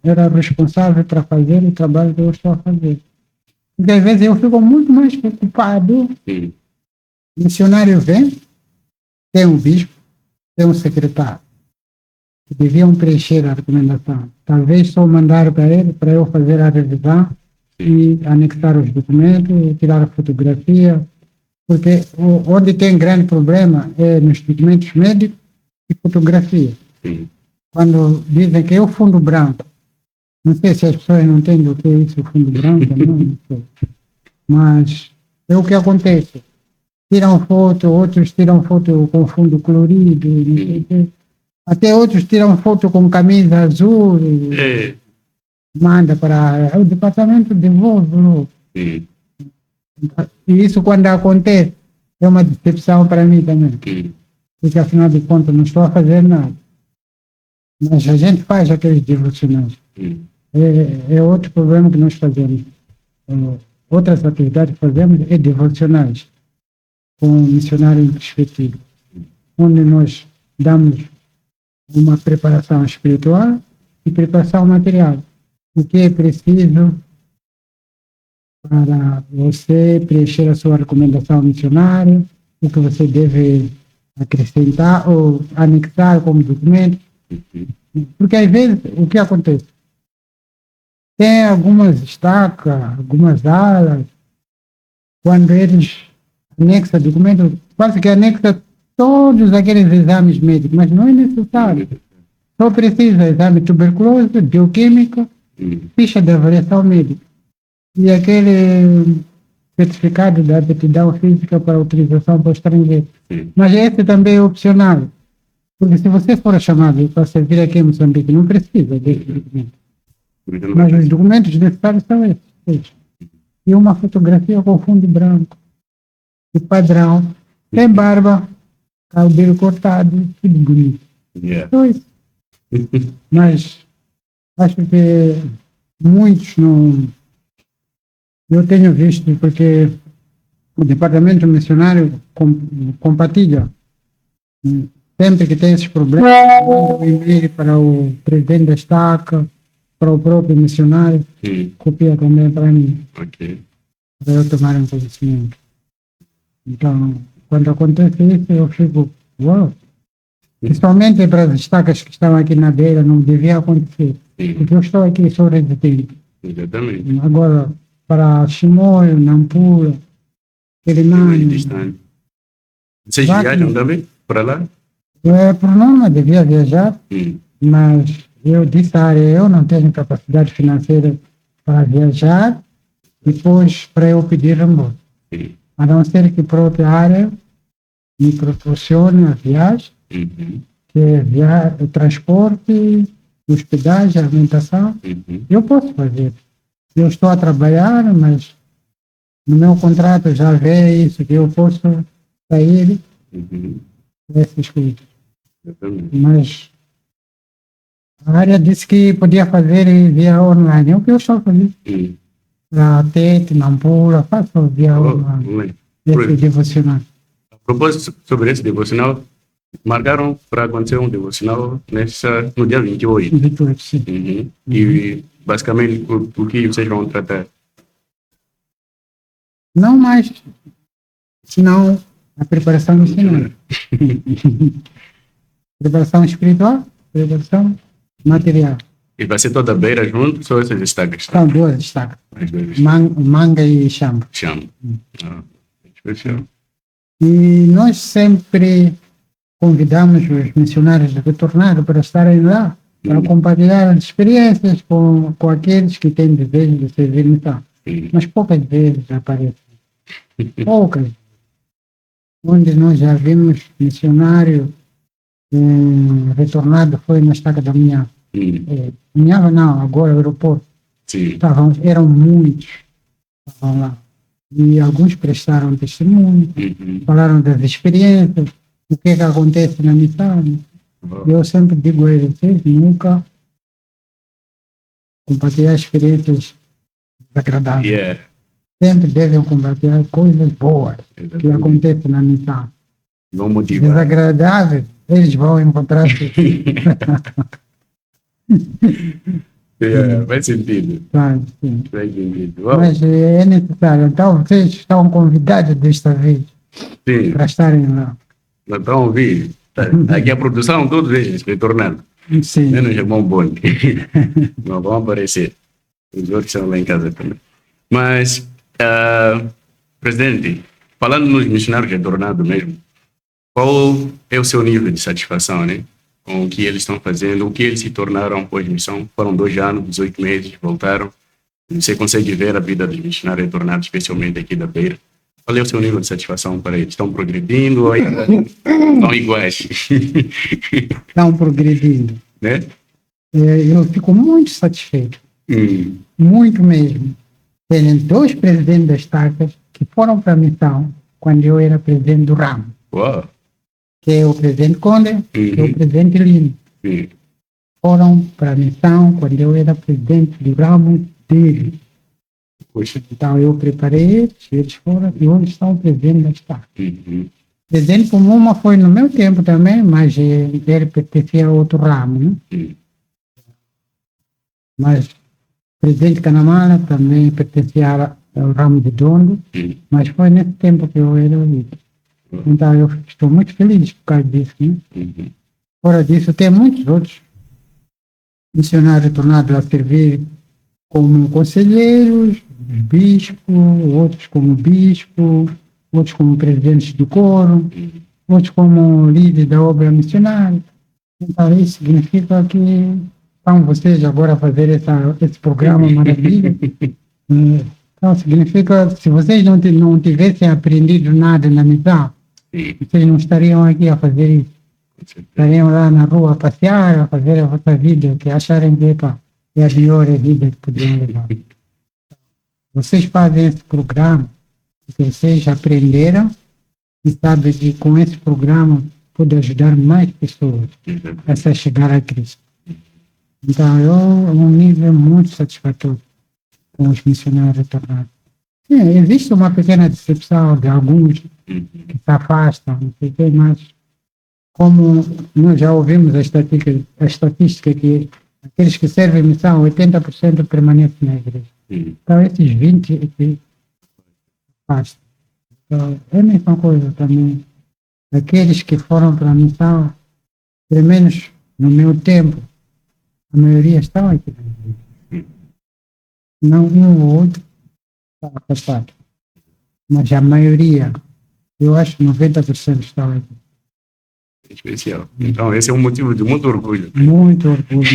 era responsável para fazer o trabalho que eu estou a fazer. Porque às vezes eu fico muito mais preocupado. Sim. O missionário vem, tem um bispo, tem um secretário. Que deviam preencher a recomendação. Talvez só mandar para ele, para eu fazer a revisão e anexar os documentos, tirar a fotografia. Porque onde tem grande problema é nos documentos médicos e fotografia. Sim. Quando dizem que é o fundo branco, não sei se as pessoas não entendem o que é isso, o fundo branco, não sei. Mas é o que acontece. Tiram foto, outros tiram foto com fundo colorido, não sei o quê. Até outros tiram foto com camisa azul, É. manda para o departamento, devolve logo. Sim. E isso quando acontece é uma decepção para mim também. Sim. Porque afinal de contas não estou a fazer nada. Mas a gente faz aqueles devocionais. Sim. É outro problema que nós fazemos. Outras atividades que fazemos é devocionais, com o missionário em perspectiva, onde nós damos uma preparação espiritual e preparação material. O que é preciso para você preencher a sua recomendação missionária, o que você deve acrescentar ou anexar como documento. Porque às vezes o que acontece? Tem algumas estacas, algumas alas, quando eles anexam documentos, quase que anexa todos aqueles exames médicos, mas não é necessário. Só precisa exame de tuberculose, bioquímica, ficha de avaliação médica. E aquele certificado de aptidão física para utilização para o estrangeiro. Mas esse também é opcional. Porque se você for chamado para servir aqui em Moçambique, não precisa desse documento. Mas os documentos necessários são esses. E uma fotografia com fundo branco. De padrão. Sem barba. Cabelo cortado. Tudo bonito. Yeah. Só isso. Mas acho que muitos não... Eu tenho visto porque o departamento missionário compartilha. Sempre que tem esses problemas, manda um e-mail para o presidente da estaca, para o próprio missionário, copia também para mim, Ok. para eu tomar um conhecimento. Então, quando acontece isso, eu fico, uau! Principalmente para as estacas que estão aqui na beira, não devia acontecer. Porque eu estou aqui, sou residente. Exatamente. Agora, para Chimoio, Nampula, Mais Quirimane, distante. Vocês Vai viajam que- também para lá? por norma devia viajar, mas eu disse à área, eu não tenho capacidade financeira para viajar, depois para eu pedir reembolso. A não ser que a própria área me proporcione a viagem, que é o transporte, hospedagem, alimentação, eu posso fazer. Eu estou a trabalhar, mas no meu contrato já vê isso, que eu posso sair dessas coisas. Exatamente. Mas a área disse que podia fazer via online. É o que eu estou fazendo. Para Tete, Nampula, faço via online. Esse devocional. A propósito sobre esse devocional, marcaram para acontecer um devocional no dia 28. Vitor, sim. E basicamente o que vocês vão tratar? Não mais, senão a preparação missionária. Preparação espiritual, preparação material. E vai ser toda a beira junto, só essas estacas? São duas destaques. As duas Manga e chamba. chama. Especial. E nós sempre convidamos os missionários a retornar para estarem lá, para compartilhar as experiências com aqueles que têm desejo de servir missão. Mas poucas vezes aparecem. Poucas. Onde nós já vimos missionário retornado foi na estaca da Minhava. Minhava não, agora o aeroporto. Sim. Eram muitos. Estavam lá. E alguns prestaram testemunho, falaram das experiências, o que é que acontece na missão. Eu sempre digo a eles, vocês nunca compartilhar experiências desagradáveis. Yeah. Sempre devem compartilhar coisas boas que Exatamente. acontecem na missão. Vão motivar. Desagradáveis, eles vão encontrar. Faz sentido. Claro, sim. Faz sentido. Uau. Mas é necessário. Então, vocês estão convidados desta vez Sim, para estarem lá. não estão a ouvir. Aqui a produção, todos eles retornando. Sim. Menos irmão Boni. Não vão aparecer. Os outros estão lá em casa também. Mas, presidente, falando nos missionários retornados mesmo, qual é o seu nível de satisfação, né? Com o que eles estão fazendo, o que eles se tornaram pós-missão? Foram 2 anos, 18 meses, voltaram. Você consegue ver a vida dos missionários retornados, especialmente aqui da Beira. Qual é o seu nível de satisfação para eles? Estão progredindo ou ainda estão iguais? Estão progredindo. Né? Eu fico muito satisfeito. Muito mesmo. Tem 2 presidentes das tacas que foram para a missão quando eu era presidente do ramo. Uau! Que é o presidente Conde, que é o presidente Lino. Sim. Foram para a missão quando eu era presidente do ramo dele. Poxa. Então eu preparei eles foram e hoje estão presidente da Estado. Uhum. Presidente Pumuma foi no meu tempo também, mas ele pertencia a outro ramo, né? Mas presidente Canamala também pertencia ao ramo de Dondo, mas foi nesse tempo que eu era líder. Então eu estou muito feliz por causa disso, né? Fora disso, tem muitos outros missionários retornados a servir como conselheiros, bispo, outros como bispo, outros como presidentes do coro, outros como líderes da obra missionária. Então isso significa que estão vocês agora a fazer esse programa maravilha. Então significa que se vocês não tivessem aprendido nada na missão, vocês não estariam aqui a fazer isso. Estariam lá na rua a passear, a fazer a vossa vida, que acharem que é a melhor vida que podiam levar. Vocês fazem esse programa, porque vocês aprenderam e sabem que com esse programa pode ajudar mais pessoas a se chegar a Cristo. Então, um nível muito satisfatório com os missionários retornados. Sim, existe uma pequena decepção de alguns que se afastam, não sei o quê, mas como nós já ouvimos a estatística que aqueles que servem missão, 80% permanecem na igreja. Então, esses 20 aqui afastam. Então, é a mesma coisa também. Aqueles que foram para a missão, pelo menos no meu tempo, a maioria estão aqui na igreja. Não um ou outro está afastado. Mas a maioria, eu acho que 90% estão aqui. Especial. Então, esse é um motivo de muito orgulho. Muito orgulho.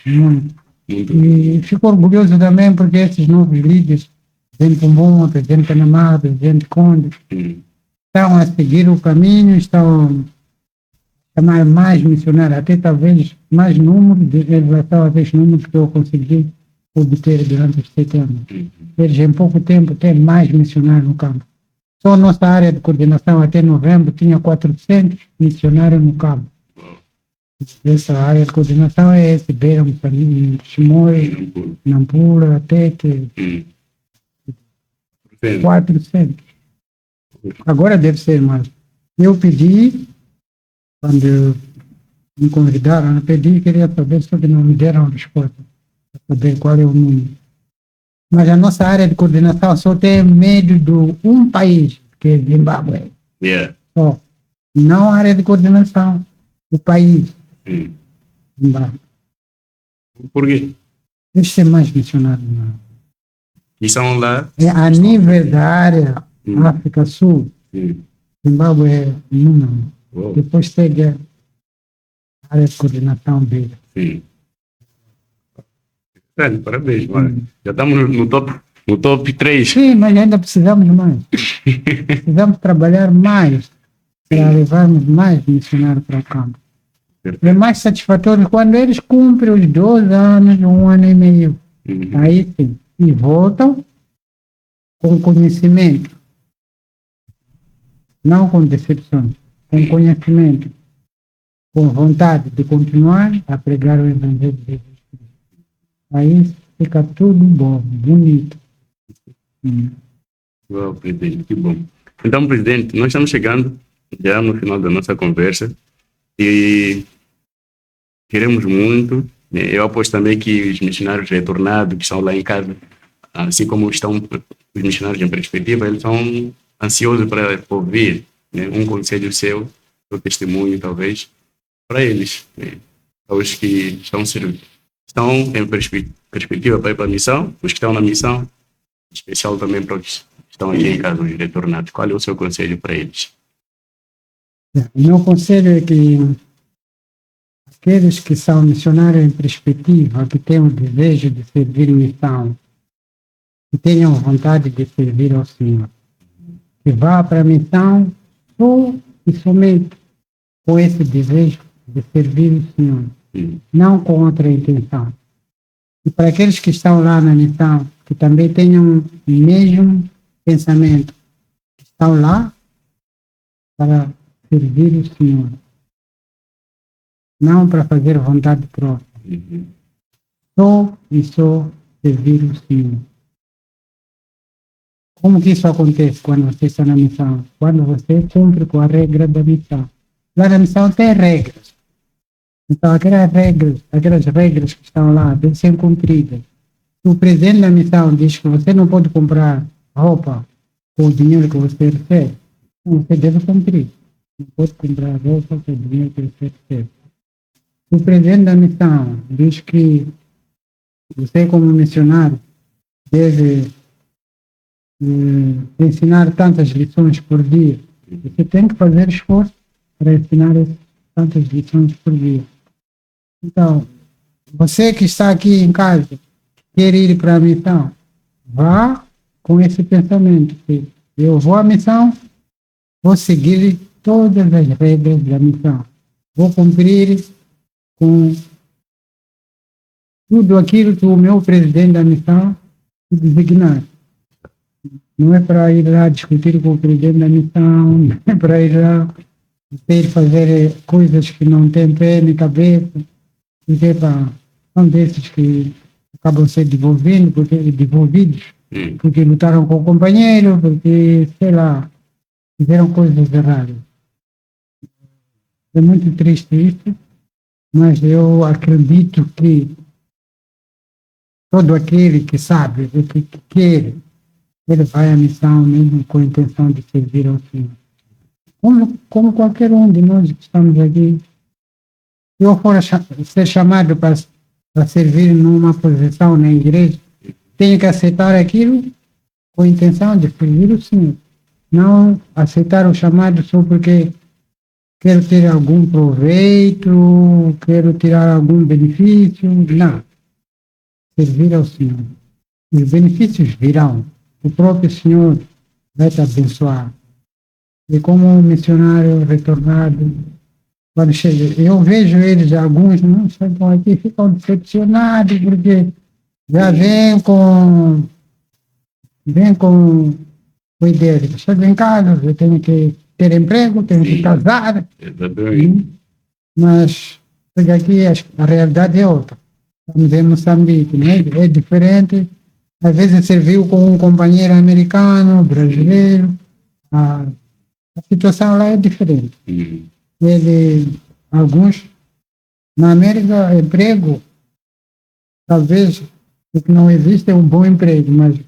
Muito. E fico orgulhoso também porque esses novos líderes, presidente Pumbuma, presidente Panamá, presidente Conde, estão a seguir o caminho, estão a chamar mais missionários, até talvez mais número em relação a esses números que eu consegui obter durante os 7 anos. Eles em pouco tempo têm mais missionários no campo. Só nossa área de coordenação até novembro tinha 400 missionários no campo. Essa área de coordenação é esse, Beira, Moçambique, Chimoio, Nampula, Tete, 400. Agora deve ser mais. Eu pedi, quando me convidaram, eu pedi, queria saber, só que não me deram resposta, para saber qual é o número. Mas a nossa área de coordenação só tem medo de um país, que é Zimbábue. Só. Não a área de coordenação, o país. Zimbábue. Por quê? Deve ser mais missionário. Não. E são lá? É a nível da área África Sul, Zimbábue é número. Depois segue a área de coordenação dele. Sim. Parabéns, mano. Já estamos no top 3. Sim, mas ainda precisamos mais. Precisamos trabalhar mais para levarmos mais missionários para o campo. É mais satisfatório quando eles cumprem os 12 anos, 1 ano e meio. Aí sim. E voltam com conhecimento. Não com decepções. Com conhecimento. Com vontade de continuar a pregar o Evangelho de Jesus. Aí fica tudo bom, bonito. Uau, presidente, que bom. Então, presidente, nós estamos chegando já no final da nossa conversa e queremos muito Eu aposto também que os missionários retornados que estão lá em casa, assim como estão os missionários em perspectiva, eles são ansiosos para ouvir, né, um conselho seu, seu testemunho, talvez, para eles, né, os que estão em perspectiva para ir para a missão, os que estão na missão, em especial também para os que estão aqui em casa, os retornados. Qual é o seu conselho para eles? O meu conselho é que aqueles que são missionários em perspectiva, que têm o desejo de servir em missão, que tenham vontade de servir ao Senhor, que vá para a missão só e somente com esse desejo de servir o Senhor, não com outra intenção. E para aqueles que estão lá na missão, que também tenham o mesmo pensamento, que estão lá para servir o Senhor, não para fazer vontade própria, só e só servir o Senhor. Como que isso acontece quando você está na missão? Quando você cumpre com a regra da missão. Lá na missão tem regras. Então aquelas regras que estão lá devem ser cumpridas. Se o presidente da missão diz que você não pode comprar roupa com o dinheiro que você recebe, você deve cumprir. Não pode comprar roupa com o dinheiro que você recebe. Se o presidente da missão diz que você, como missionário, deve ensinar tantas lições por dia, você tem que fazer esforço para ensinar tantas lições por dia. Então, você que está aqui em casa, quer ir para a missão, vá com esse pensamento, que eu vou à missão, vou seguir todas as regras da missão, vou cumprir com tudo aquilo que o meu presidente da missão se designar. Não é para ir lá discutir com o presidente da missão, não é para ir lá fazer coisas que não têm pé nem cabeça, porque são desses que acabam sendo devolvidos, porque lutaram com o companheiro, porque, sei lá, fizeram coisas erradas. É muito triste isso, mas eu acredito que todo aquele que sabe o que quer, ele vai à missão mesmo com a intenção de servir ao Senhor. Como qualquer um de nós que estamos aqui, se eu for ser chamado para servir numa posição na igreja, tenho que aceitar aquilo com a intenção de servir o Senhor. Não aceitar o chamado só porque quero ter algum proveito, quero tirar algum benefício. Não. Servir ao Senhor. Os benefícios virão. O próprio Senhor vai te abençoar. E como um missionário retornado, quando chega, eu vejo eles, alguns não chegam aqui, ficam decepcionados, porque já vêm com a ideia de que chego em casa, eu tenho que ter emprego, tenho que casar. Mas chega aqui, a realidade é outra. Estamos em Moçambique, né? É diferente. Às vezes serviu com um companheiro americano, brasileiro. A situação lá é diferente. Alguns, na América, emprego, talvez não existe um bom emprego, mas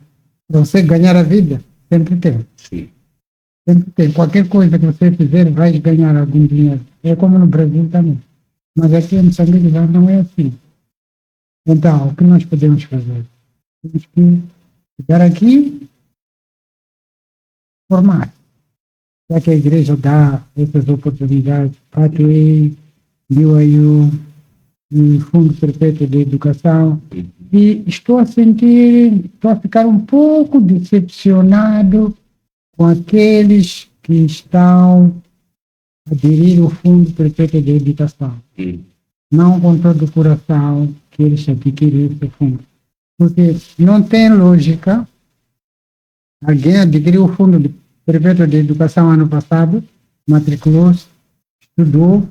para você ganhar a vida, sempre tem. Sim. Sempre tem. Qualquer coisa que você fizer, vai ganhar algum dinheiro. É como no Brasil também. Mas aqui em Moçambique já não é assim. Então, o que nós podemos fazer? Temos que ficar aqui, formar. Já que a igreja dá essas oportunidades, Pathway, UIU, Fundo Perpétuo de Educação, e estou a ficar um pouco decepcionado com aqueles que estão a aderir ao Fundo Perpétuo de Educação. Não com todo o coração que eles adquiriram esse fundo. Porque não tem lógica alguém adquiriu o Fundo Perpétuo de Educação ano passado, matriculou-se, estudou,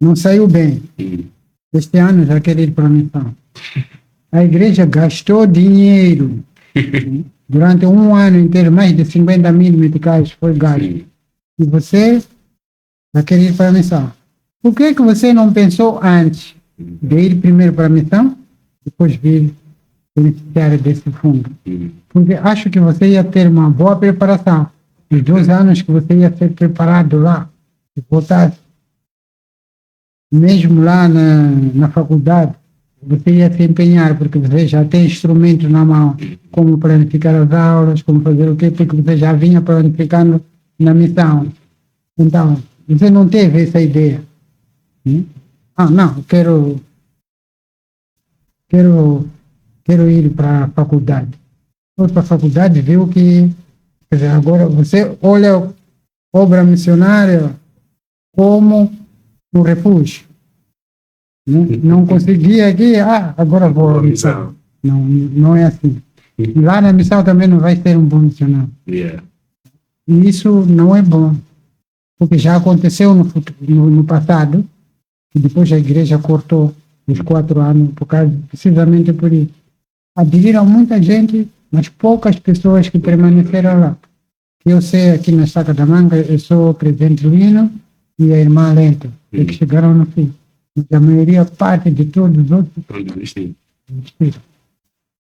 não saiu bem. Este ano já quer ir para a missão. A igreja gastou dinheiro. Durante um ano inteiro, mais de 50 mil meticais foi gasto. E você já quer ir para a missão. Por que você não pensou antes de ir primeiro para a missão, depois vir beneficiar desse fundo. Porque acho que você ia ter uma boa preparação. Os 2 anos que você ia ser preparado lá, se voltasse, mesmo lá na faculdade, você ia se empenhar, porque você já tem instrumentos na mão, como planificar as aulas, como fazer o quê, porque você já vinha planificando na missão. Então, você não teve essa ideia. Não, quero ir para a faculdade. Foi para a faculdade, viu que, quer dizer, agora você olha obra missionária como um refúgio. Não conseguia aqui, agora vou à missão. Não é assim. Lá na missão também não vai ser um bom missionário. Yeah. E isso não é bom, porque já aconteceu no passado, que depois a igreja cortou os 4 anos, precisamente por isso. Aderiram muita gente, mas poucas pessoas que permaneceram lá. Eu sei, aqui na Estaca da Manga, eu sou o presidente Lino e a irmã Lento, que chegaram no fim. Mas a maioria, parte de todos os outros, desistiram.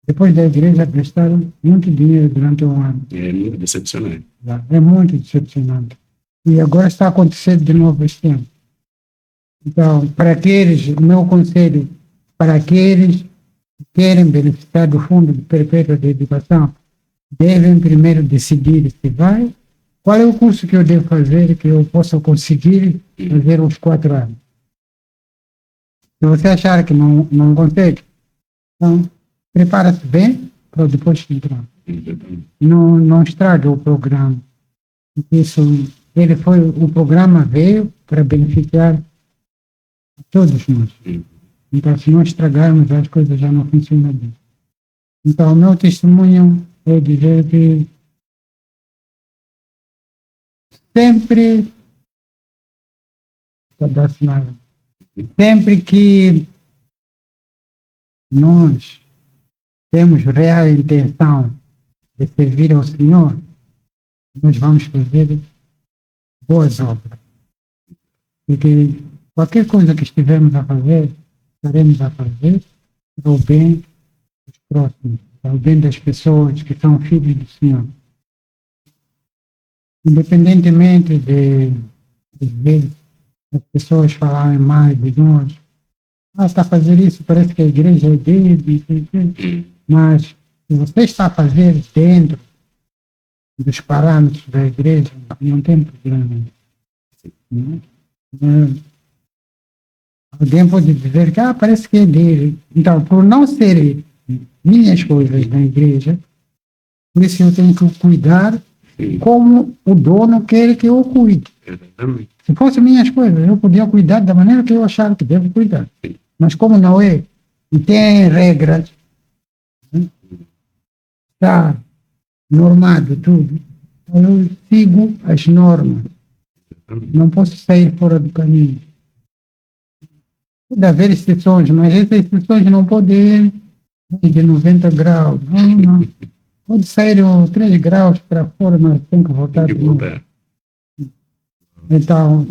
Depois da igreja, prestaram muito dinheiro durante um ano. É muito decepcionante. É muito decepcionante. E agora está acontecendo de novo este ano. Então, para aqueles, o meu conselho, para aqueles que querem beneficiar do Fundo de Perpétua de Educação, devem primeiro decidir se vai, qual é o curso que eu devo fazer, que eu possa conseguir fazer os 4 anos. Se você achar que não consegue, então prepara-se bem para depois entrar. Não estrague o programa. O programa veio para beneficiar a todos nós. Então, se nós estragarmos, as coisas já não funcionam bem. Então, o meu testemunho é dizer que sempre que nós temos real intenção de servir ao Senhor, nós vamos fazer boas obras. Porque qualquer coisa que estivermos a fazer, estaremos a fazer para o bem dos próximos, para o bem das pessoas que são filhos do Senhor. Independentemente de vezes, as pessoas falarem mais de nós, está a fazer isso, parece que a igreja é dele, mas se você está a fazer dentro dos parâmetros da igreja, não tem problema. Alguém pode dizer que parece que é dele. Então, por não serem minhas coisas na igreja, por isso eu tenho que cuidar como o dono quer que eu cuide. Se fossem minhas coisas, eu podia cuidar da maneira que eu achava que devo cuidar. Mas como não é, e tem regras, está normado tudo, eu sigo as normas. Não posso sair fora do caminho. Pode haver exceções, mas essas exceções não podem ir de 90 graus. Não. Pode sair 3 graus para fora, mas tem que voltar. Então,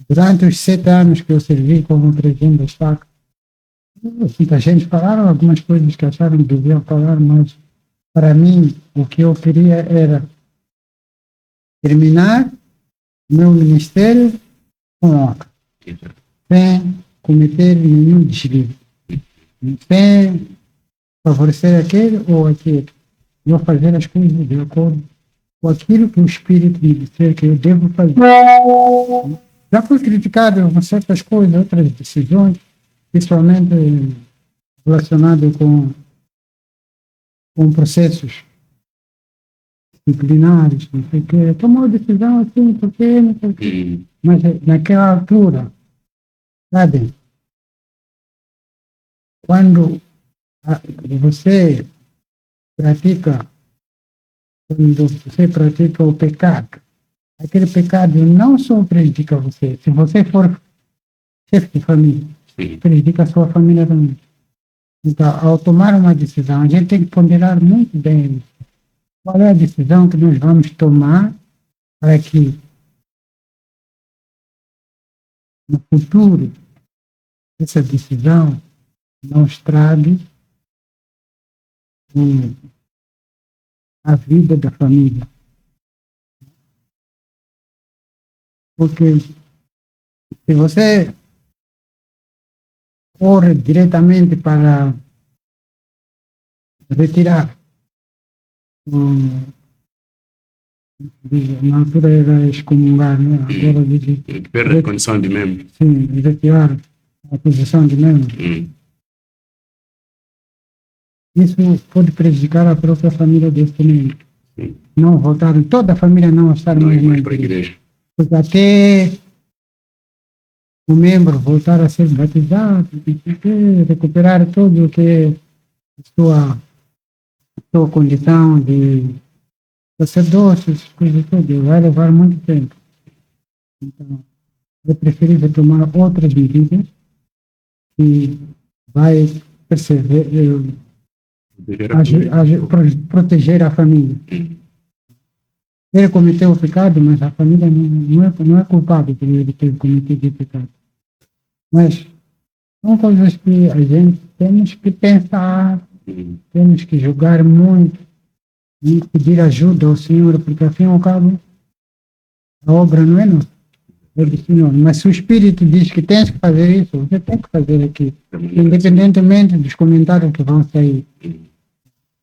durante os 7 anos que eu servi como presidente da Estaca, muita gente falaram algumas coisas que acharam que deviam falar, mas para mim o que eu queria era terminar meu ministério com honra, sem cometer nenhum deslize, sem favorecer aquele ou aquele. Eu fazer as coisas de acordo com aquilo que o Espírito me disser que eu devo fazer. Já fui criticado por certas coisas, outras decisões, principalmente relacionadas com processos disciplinares, não sei o quê. Tomou decisão assim, porque não sei o quê. Mas naquela altura, sabe, quando você pratica o pecado, aquele pecado não só prejudica você, se você for chefe de família, prejudica a sua família também. Então, ao tomar uma decisão, a gente tem que ponderar muito bem qual é a decisão que nós vamos tomar para que no futuro essa decisão não estrague a vida da família. Porque se você corre diretamente para retirar, na altura era excomungar, né? Agora diz Perde a condição de membro. sim, retirar a posição de membro. Isso pode prejudicar a própria família desse membro. Não voltar, toda a família não estar Não é mais na mais para a igreja. igreja. Porque até o membro voltar a ser batizado, recuperar tudo o que é a sua condição de sacerdócio, essas coisas todas, vai levar muito tempo. Então, é preferível tomar outras medidas que vai proteger a família. Ele cometeu o pecado, mas a família não é culpada por ele ter cometido o pecado. Mas são coisas que a gente temos que pensar, temos que julgar muito e pedir ajuda ao Senhor, porque, afim e ao cabo, a obra não é nossa, é do Senhor. Mas se o Espírito diz que tens que fazer isso, você tem que fazer aquilo, independentemente dos comentários que vão sair.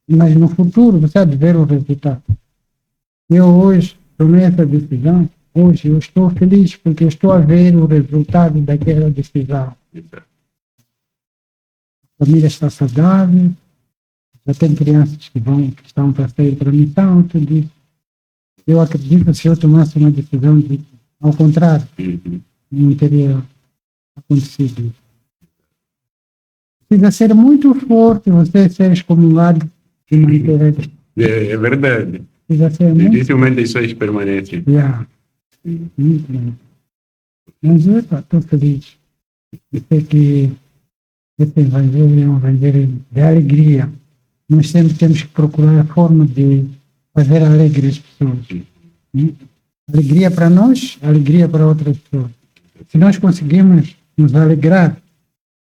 Mas no futuro você há de ver o resultado. Eu hoje tomei essa decisão, hoje eu estou feliz porque estou a ver o resultado daquela decisão. A família está saudável, já tem crianças que estão para sair para a missão, tudo isso. Eu acredito que se eu tomasse uma decisão ao contrário, não teria acontecido. Precisa ser muito forte você ser excomungado e manter. É verdade. Precisa ser muito. Dificilmente isso é permanente. Muito bem. Mas eu estou feliz. Eu sei que esse evangelho é um evangelho de alegria. Nós sempre temos que procurar a forma de fazer alegre as pessoas. Alegria para nós, alegria para outras pessoas. Se nós conseguimos nos alegrar,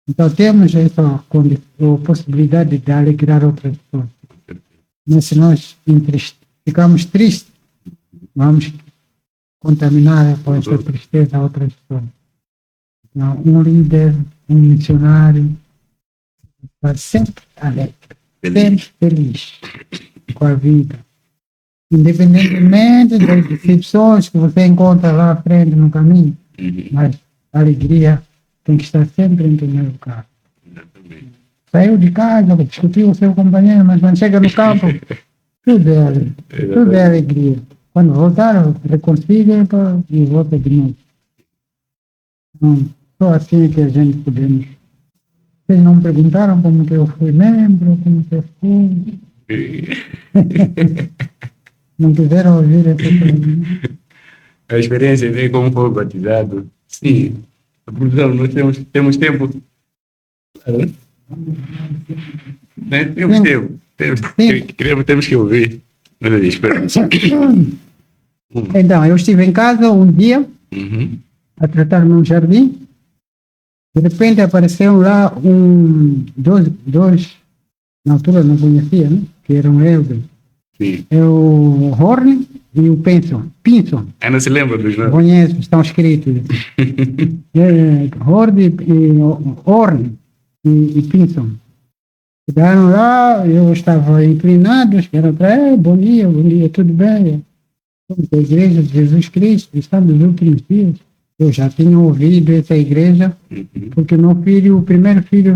então temos essa possibilidade de alegrar outras pessoas. Mas se nós ficamos tristes, vamos contaminar com essa tristeza outras pessoas. Então, um líder, um missionário, está sempre alegre, sempre feliz com a vida. Independentemente das decepções que você encontra lá à frente no caminho, mas a alegria tem que estar sempre em primeiro lugar. Saiu de casa, discutiu com o seu companheiro, mas quando chega no campo, tudo é alegria. Quando voltar, reconcilia e volta de novo. Então, só assim é que a gente podemos. Vocês não perguntaram como que eu fui membro, como que eu fui. Não quiseram ouvir essa coisa. A experiência de como foi batizado. Sim. Nós temos tempo. Temos tempo. Temos que ouvir. Então, eu estive em casa um dia a tratar num jardim. De repente apareceram lá dois, na altura não conhecia, né? Que eram elders. Sim. É o Horn e o Pinson. Ainda se lembra dos nomes? Conheço, estão escritos. Horn e Pinson. Chegaram lá, eu estava inclinado, chegaram para bom dia, tudo bem? Somos da Igreja de Jesus Cristo, estamos nos últimos dias. Eu já tinha ouvido essa igreja, porque meu filho, o primeiro filho,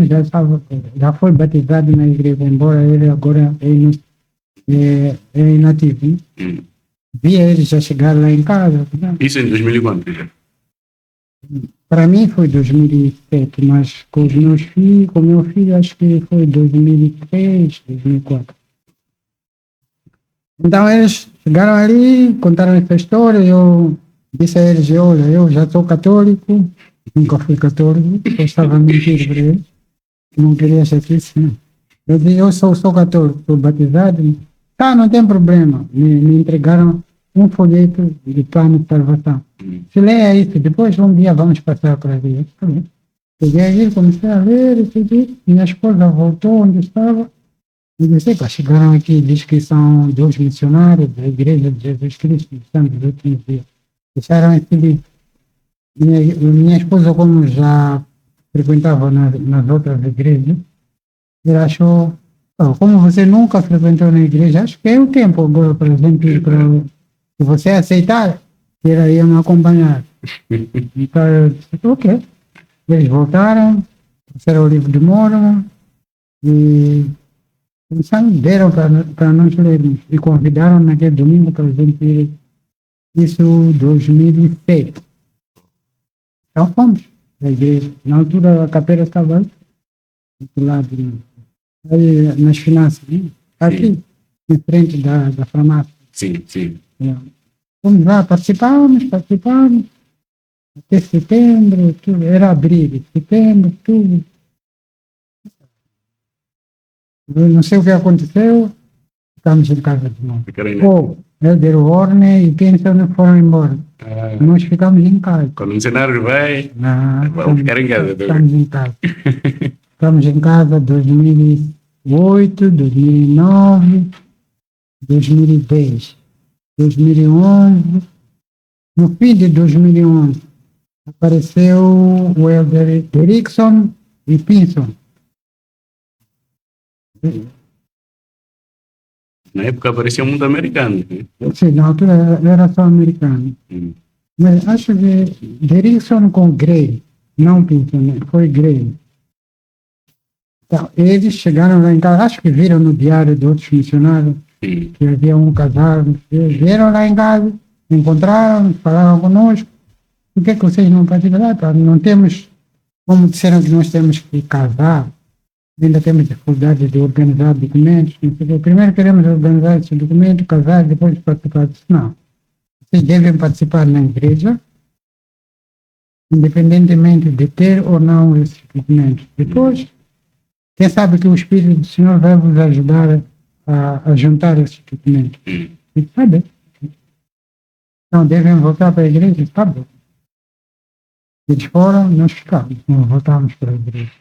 já foi batizado na igreja, embora ele agora é inativo. Via ele já chegar lá em casa. Isso em 2000 e quanto? Para mim foi 2007, mas com os meus filhos, com meu filho, acho que foi 2003, 2004. Então eles chegaram ali, contaram essa história, eu disse a eles, olha, eu já sou católico, nunca fui católico, eu estava mentindo para eles, não queria chatice, não. Eu disse, eu sou católico, sou batizado, tá, não tem problema. Me entregaram um folheto de plano de salvação. Se leia isso, depois um dia vamos passar para ali. Peguei aquilo, comecei a ler e tudo. Minha esposa voltou onde estava. E disse, "Epa, chegaram aqui, diz que são 2 missionários da Igreja de Jesus Cristo dos Santos dos Últimos Dias. Deixaram esse livro. Minha esposa, como já frequentava nas outras igrejas, ela achou, "Oh, como você nunca frequentou na igreja, acho que é o tempo agora para a gente ir para... Se você aceitar, ela ia me acompanhar." Então eu disse, ok. Eles voltaram, trouxeram o livro de Mormon e deram para nós lermos. E convidaram naquele domingo para a gente ir. Isso 2006. Então fomos à igreja. Na altura a capela estava aí, do lado, aí nas finanças, né? Aqui, em frente da farmácia. Sim, sim. Fomos lá, participamos. Até setembro, tudo, era abril, setembro, tudo. Eu não sei o que aconteceu, ficamos em casa de novo. Elder Warner e Pearson foram embora. Nós ficamos em casa. Quando o missionário vai, vamos ficar em casa. Ficamos em casa. Ficamos em casa 2008, 2009, 2010, 2011. No fim de 2011, apareceu o Elder Erickson e Pinson. Na época aparecia muito americano. Né? Sim, na altura era só americano. Mas acho que Erickson com Gray, não Pinson, né? Foi Gray. Então, eles chegaram lá em casa, acho que viram no diário de outros missionários que havia um casal. Eles vieram lá em casa, encontraram, falaram conosco. Por que vocês não participam? Não temos, como disseram que nós temos que casar, ainda temos dificuldade de organizar documentos. Primeiro queremos organizar esses documentos, casar, depois participar. Não. Vocês devem participar na igreja, independentemente de ter ou não esses documentos. Depois, quem sabe que o Espírito do Senhor vai vos ajudar a juntar esses documentos. E tá bem. Então, devem voltar para a igreja? Tá bom. Eles foram, nós ficamos, não voltamos para a igreja.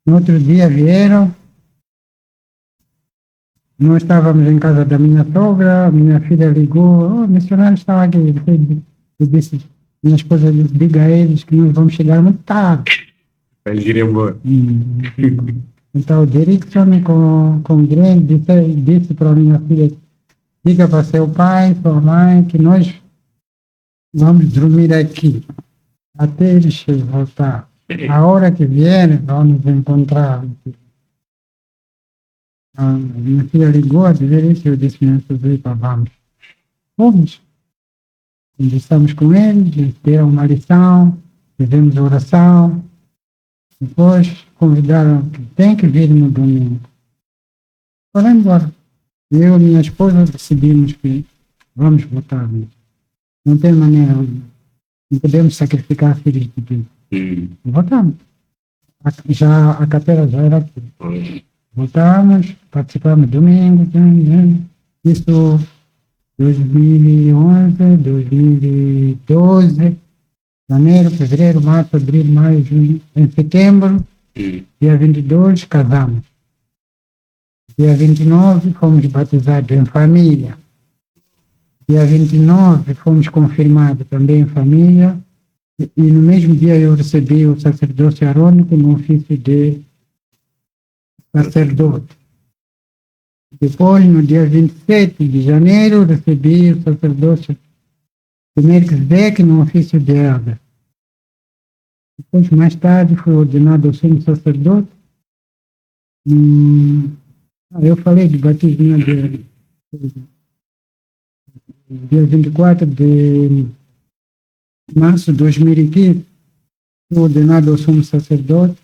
No outro dia vieram, nós estávamos em casa da minha sogra, minha filha ligou, o missionário estava aqui. Eu disse, minha esposa disse, diga a eles que nós vamos chegar muito tarde. Vai ir embora. Então o Erickson com o Grande disse para a minha filha, diga para seu pai, sua mãe, que nós vamos dormir aqui até eles voltar. A hora que vierem, vamos nos encontrar. Minha filha ligou a dizer isso, eu disse, minha filha, vamos. Fomos. Conversamos com eles, eles deram uma lição, fizemos oração. Depois convidaram que tem que vir no domingo. Foram embora. Eu e minha esposa decidimos que vamos votar. Não tem maneira, não podemos sacrificar filhos de Deus. Votamos. A capela já era aqui. Votamos, participamos domingo, isso 2011, 2012, janeiro, fevereiro, março, abril, maio, junho. Em setembro, dia 22, casamos. Dia 29, fomos batizados em família. Dia 29, fomos confirmados também em família. E no mesmo dia eu recebi o sacerdócio arônico no ofício de sacerdote. Depois, no dia 27 de janeiro, recebi o sacerdócio de Melquisedeque no ofício de Elder. Depois, mais tarde, fui ordenado sumo sacerdote. Eu falei de batismo dia 24 de março de 2015, fui ordenado ao sumo sacerdote,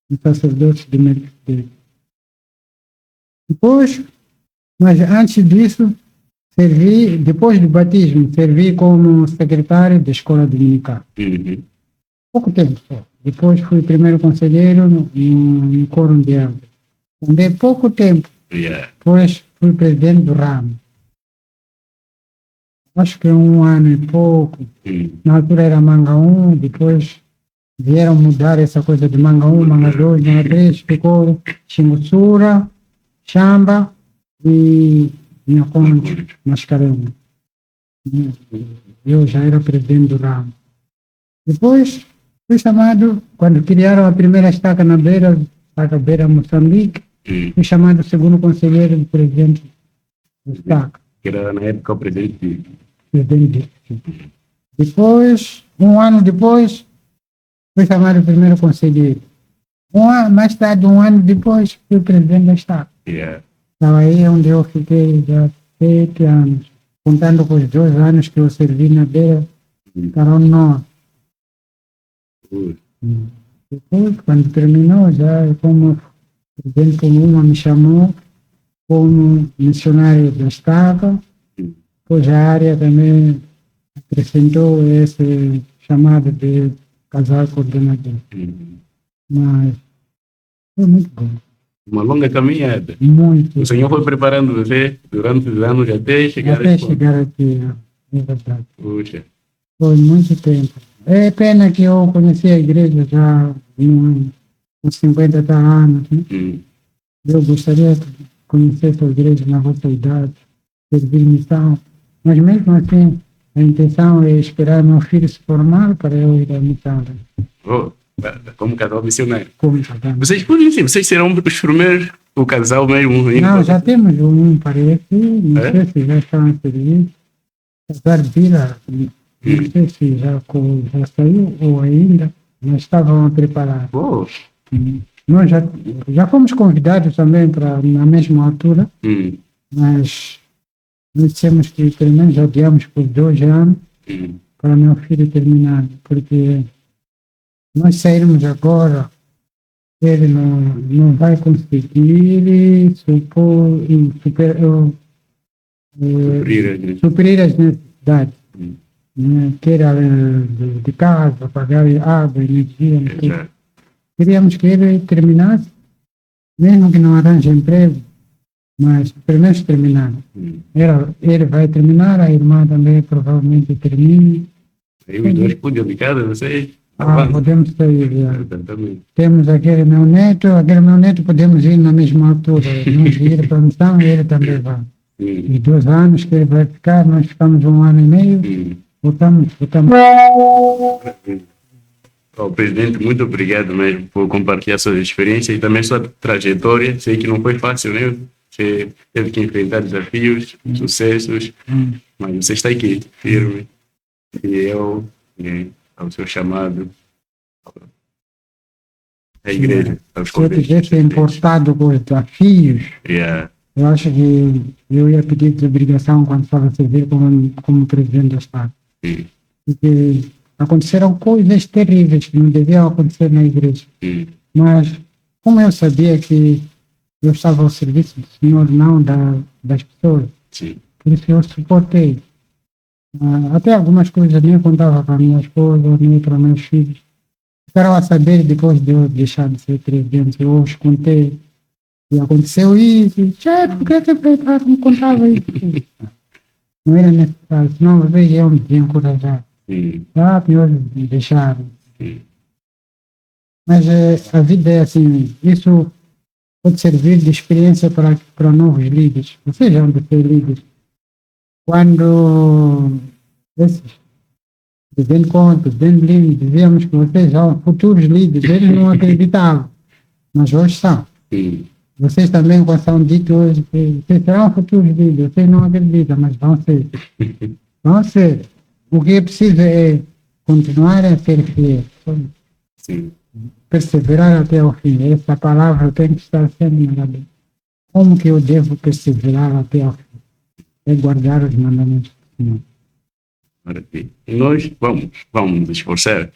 no sacerdote de Melquisedeque. Depois, mas antes disso, depois do batismo, servi como secretário da escola dominical. Pouco tempo só. Depois fui primeiro conselheiro no Quórum de Elder. Também pouco tempo. Depois fui presidente do ramo. Acho que 1 ano e pouco. Na altura era Manga 1, depois vieram mudar essa coisa de manga 1, manga 2, manga 3, ficou Xingussura, Chamba e Nhaconde, Mascarenhas. Eu já era presidente do ramo. Depois fui chamado, quando criaram a primeira estaca na beira, estaca beira Moçambique, fui chamado segundo conselheiro do presidente do estaca. Que era na época o presidente. Presidente. Depois, um ano depois, fui chamado primeiro conselheiro. Mais tarde, um ano depois, fui presidente da estaca. Yeah. Então aí é onde eu fiquei já 7 anos, contando com os 2 anos que eu servi na beira, ficaram 9. Depois, quando terminou, já como presidente comum me chamou como missionário da estaca, depois a área também acrescentou esse chamado de casal coordenador. Mas foi muito bom. Uma longa caminhada. Muito. O senhor foi preparando você durante os anos até chegar aqui, é verdade. Puxa. Foi muito tempo. É pena que eu conheci a igreja já com 50 anos. Né? Eu gostaria de conhecer a igreja na vossa idade, servir missão. Mas mesmo assim, a intenção é esperar meu filho se formar para eu ir à missão. Oh, como casal missionário. Como casal. Vocês podem sim, vocês serão os primeiros, o casal mesmo. Não, já temos um, parece, não sei se já estão a servir. Apesar de vir, não sei se já saiu ou ainda, mas estavam a preparar. Oh. Nós já fomos convidados também para na mesma altura, mas nós dissemos que pelo menos adiamos por 2 anos para meu filho terminar, porque nós sairmos agora, ele não vai conseguir suprir as necessidades. Quer de casa, pagar água, energia. Queríamos que ele terminasse, mesmo que não arranje emprego, mas pelo menos terminar. Ele vai terminar, a irmã também provavelmente termina. Aí os dois podiam de casa, vocês? Podemos sair. Temos aquele meu neto podemos ir na mesma altura. Nós ir para a missão e ele também vai. Os 2 anos que ele vai ficar, nós ficamos 1 ano e meio. Voltamos. Presidente, muito obrigado mesmo por compartilhar suas experiências e também sua trajetória. Sei que não foi fácil, né? Você teve que enfrentar desafios, sucessos, mas você está aqui, firme, fiel ao seu chamado, à igreja, aos convites. Se eu tivesse importado com os desafios, eu acho que eu ia pedir desobrigação quando estava a servir como presidente do Estado. Porque aconteceram coisas terríveis que não deviam acontecer na igreja. Mas, como eu sabia que eu estava ao serviço do Senhor, não das pessoas, por isso eu suportei. Até algumas coisas nem contava para minha esposa, nem para meus filhos. Ficaram a saber depois de eu deixar de ser presidente. Eu os contei. E aconteceu isso. Por que você me contava isso? Não era necessário, senão vocês iam me desencorajar. Sabe, hoje me deixaram. Mas a vida é assim, isso pode servir de experiência para novos líderes. Vocês já vão ser líderes. Quando esses presidente Conte, presidente Lima, dizíamos que vocês são futuros líderes, eles não acreditavam, mas hoje são. Vocês também, quando são ditos hoje, vocês serão futuros líderes, vocês não acreditam, mas vão ser. Vão ser. O que é preciso é continuar a ser fiel. Perseverar até o fim. Essa palavra tem que estar sempre na cabeça. Como que eu devo perseverar até o fim? É guardar os mandamentos do Senhor. E nós vamos nos esforçar.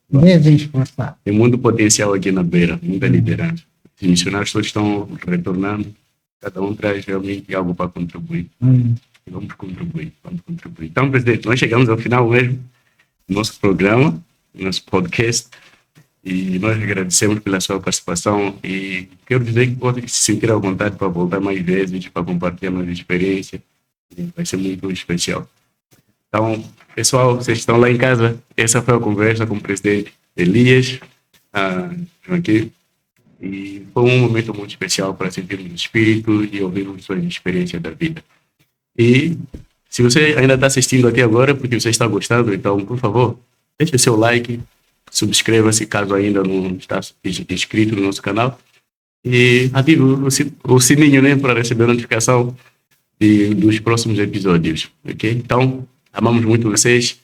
Devem esforçar. Tem muito potencial aqui na beira, muita liderança. Os missionários todos estão retornando, cada um traz realmente algo para contribuir. Vamos contribuir. Então, presidente, nós chegamos ao final mesmo do nosso programa, nosso podcast, e nós agradecemos pela sua participação e quero dizer que pode se sentir à vontade para voltar mais vezes, para compartilhar mais experiência. Vai ser muito especial. Então, pessoal, vocês estão lá em casa, essa foi a conversa com o presidente Elias, João aqui. E foi um momento muito especial para sentirmos o espírito e ouvirmos suas experiências da vida. E se você ainda está assistindo até agora, porque você está gostando, então, por favor, deixe seu like, subscreva-se caso ainda não está inscrito no nosso canal e ative o sininho, né, para receber a notificação dos próximos episódios, ok? Então, amamos muito vocês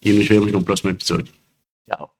e nos vemos no próximo episódio. Tchau.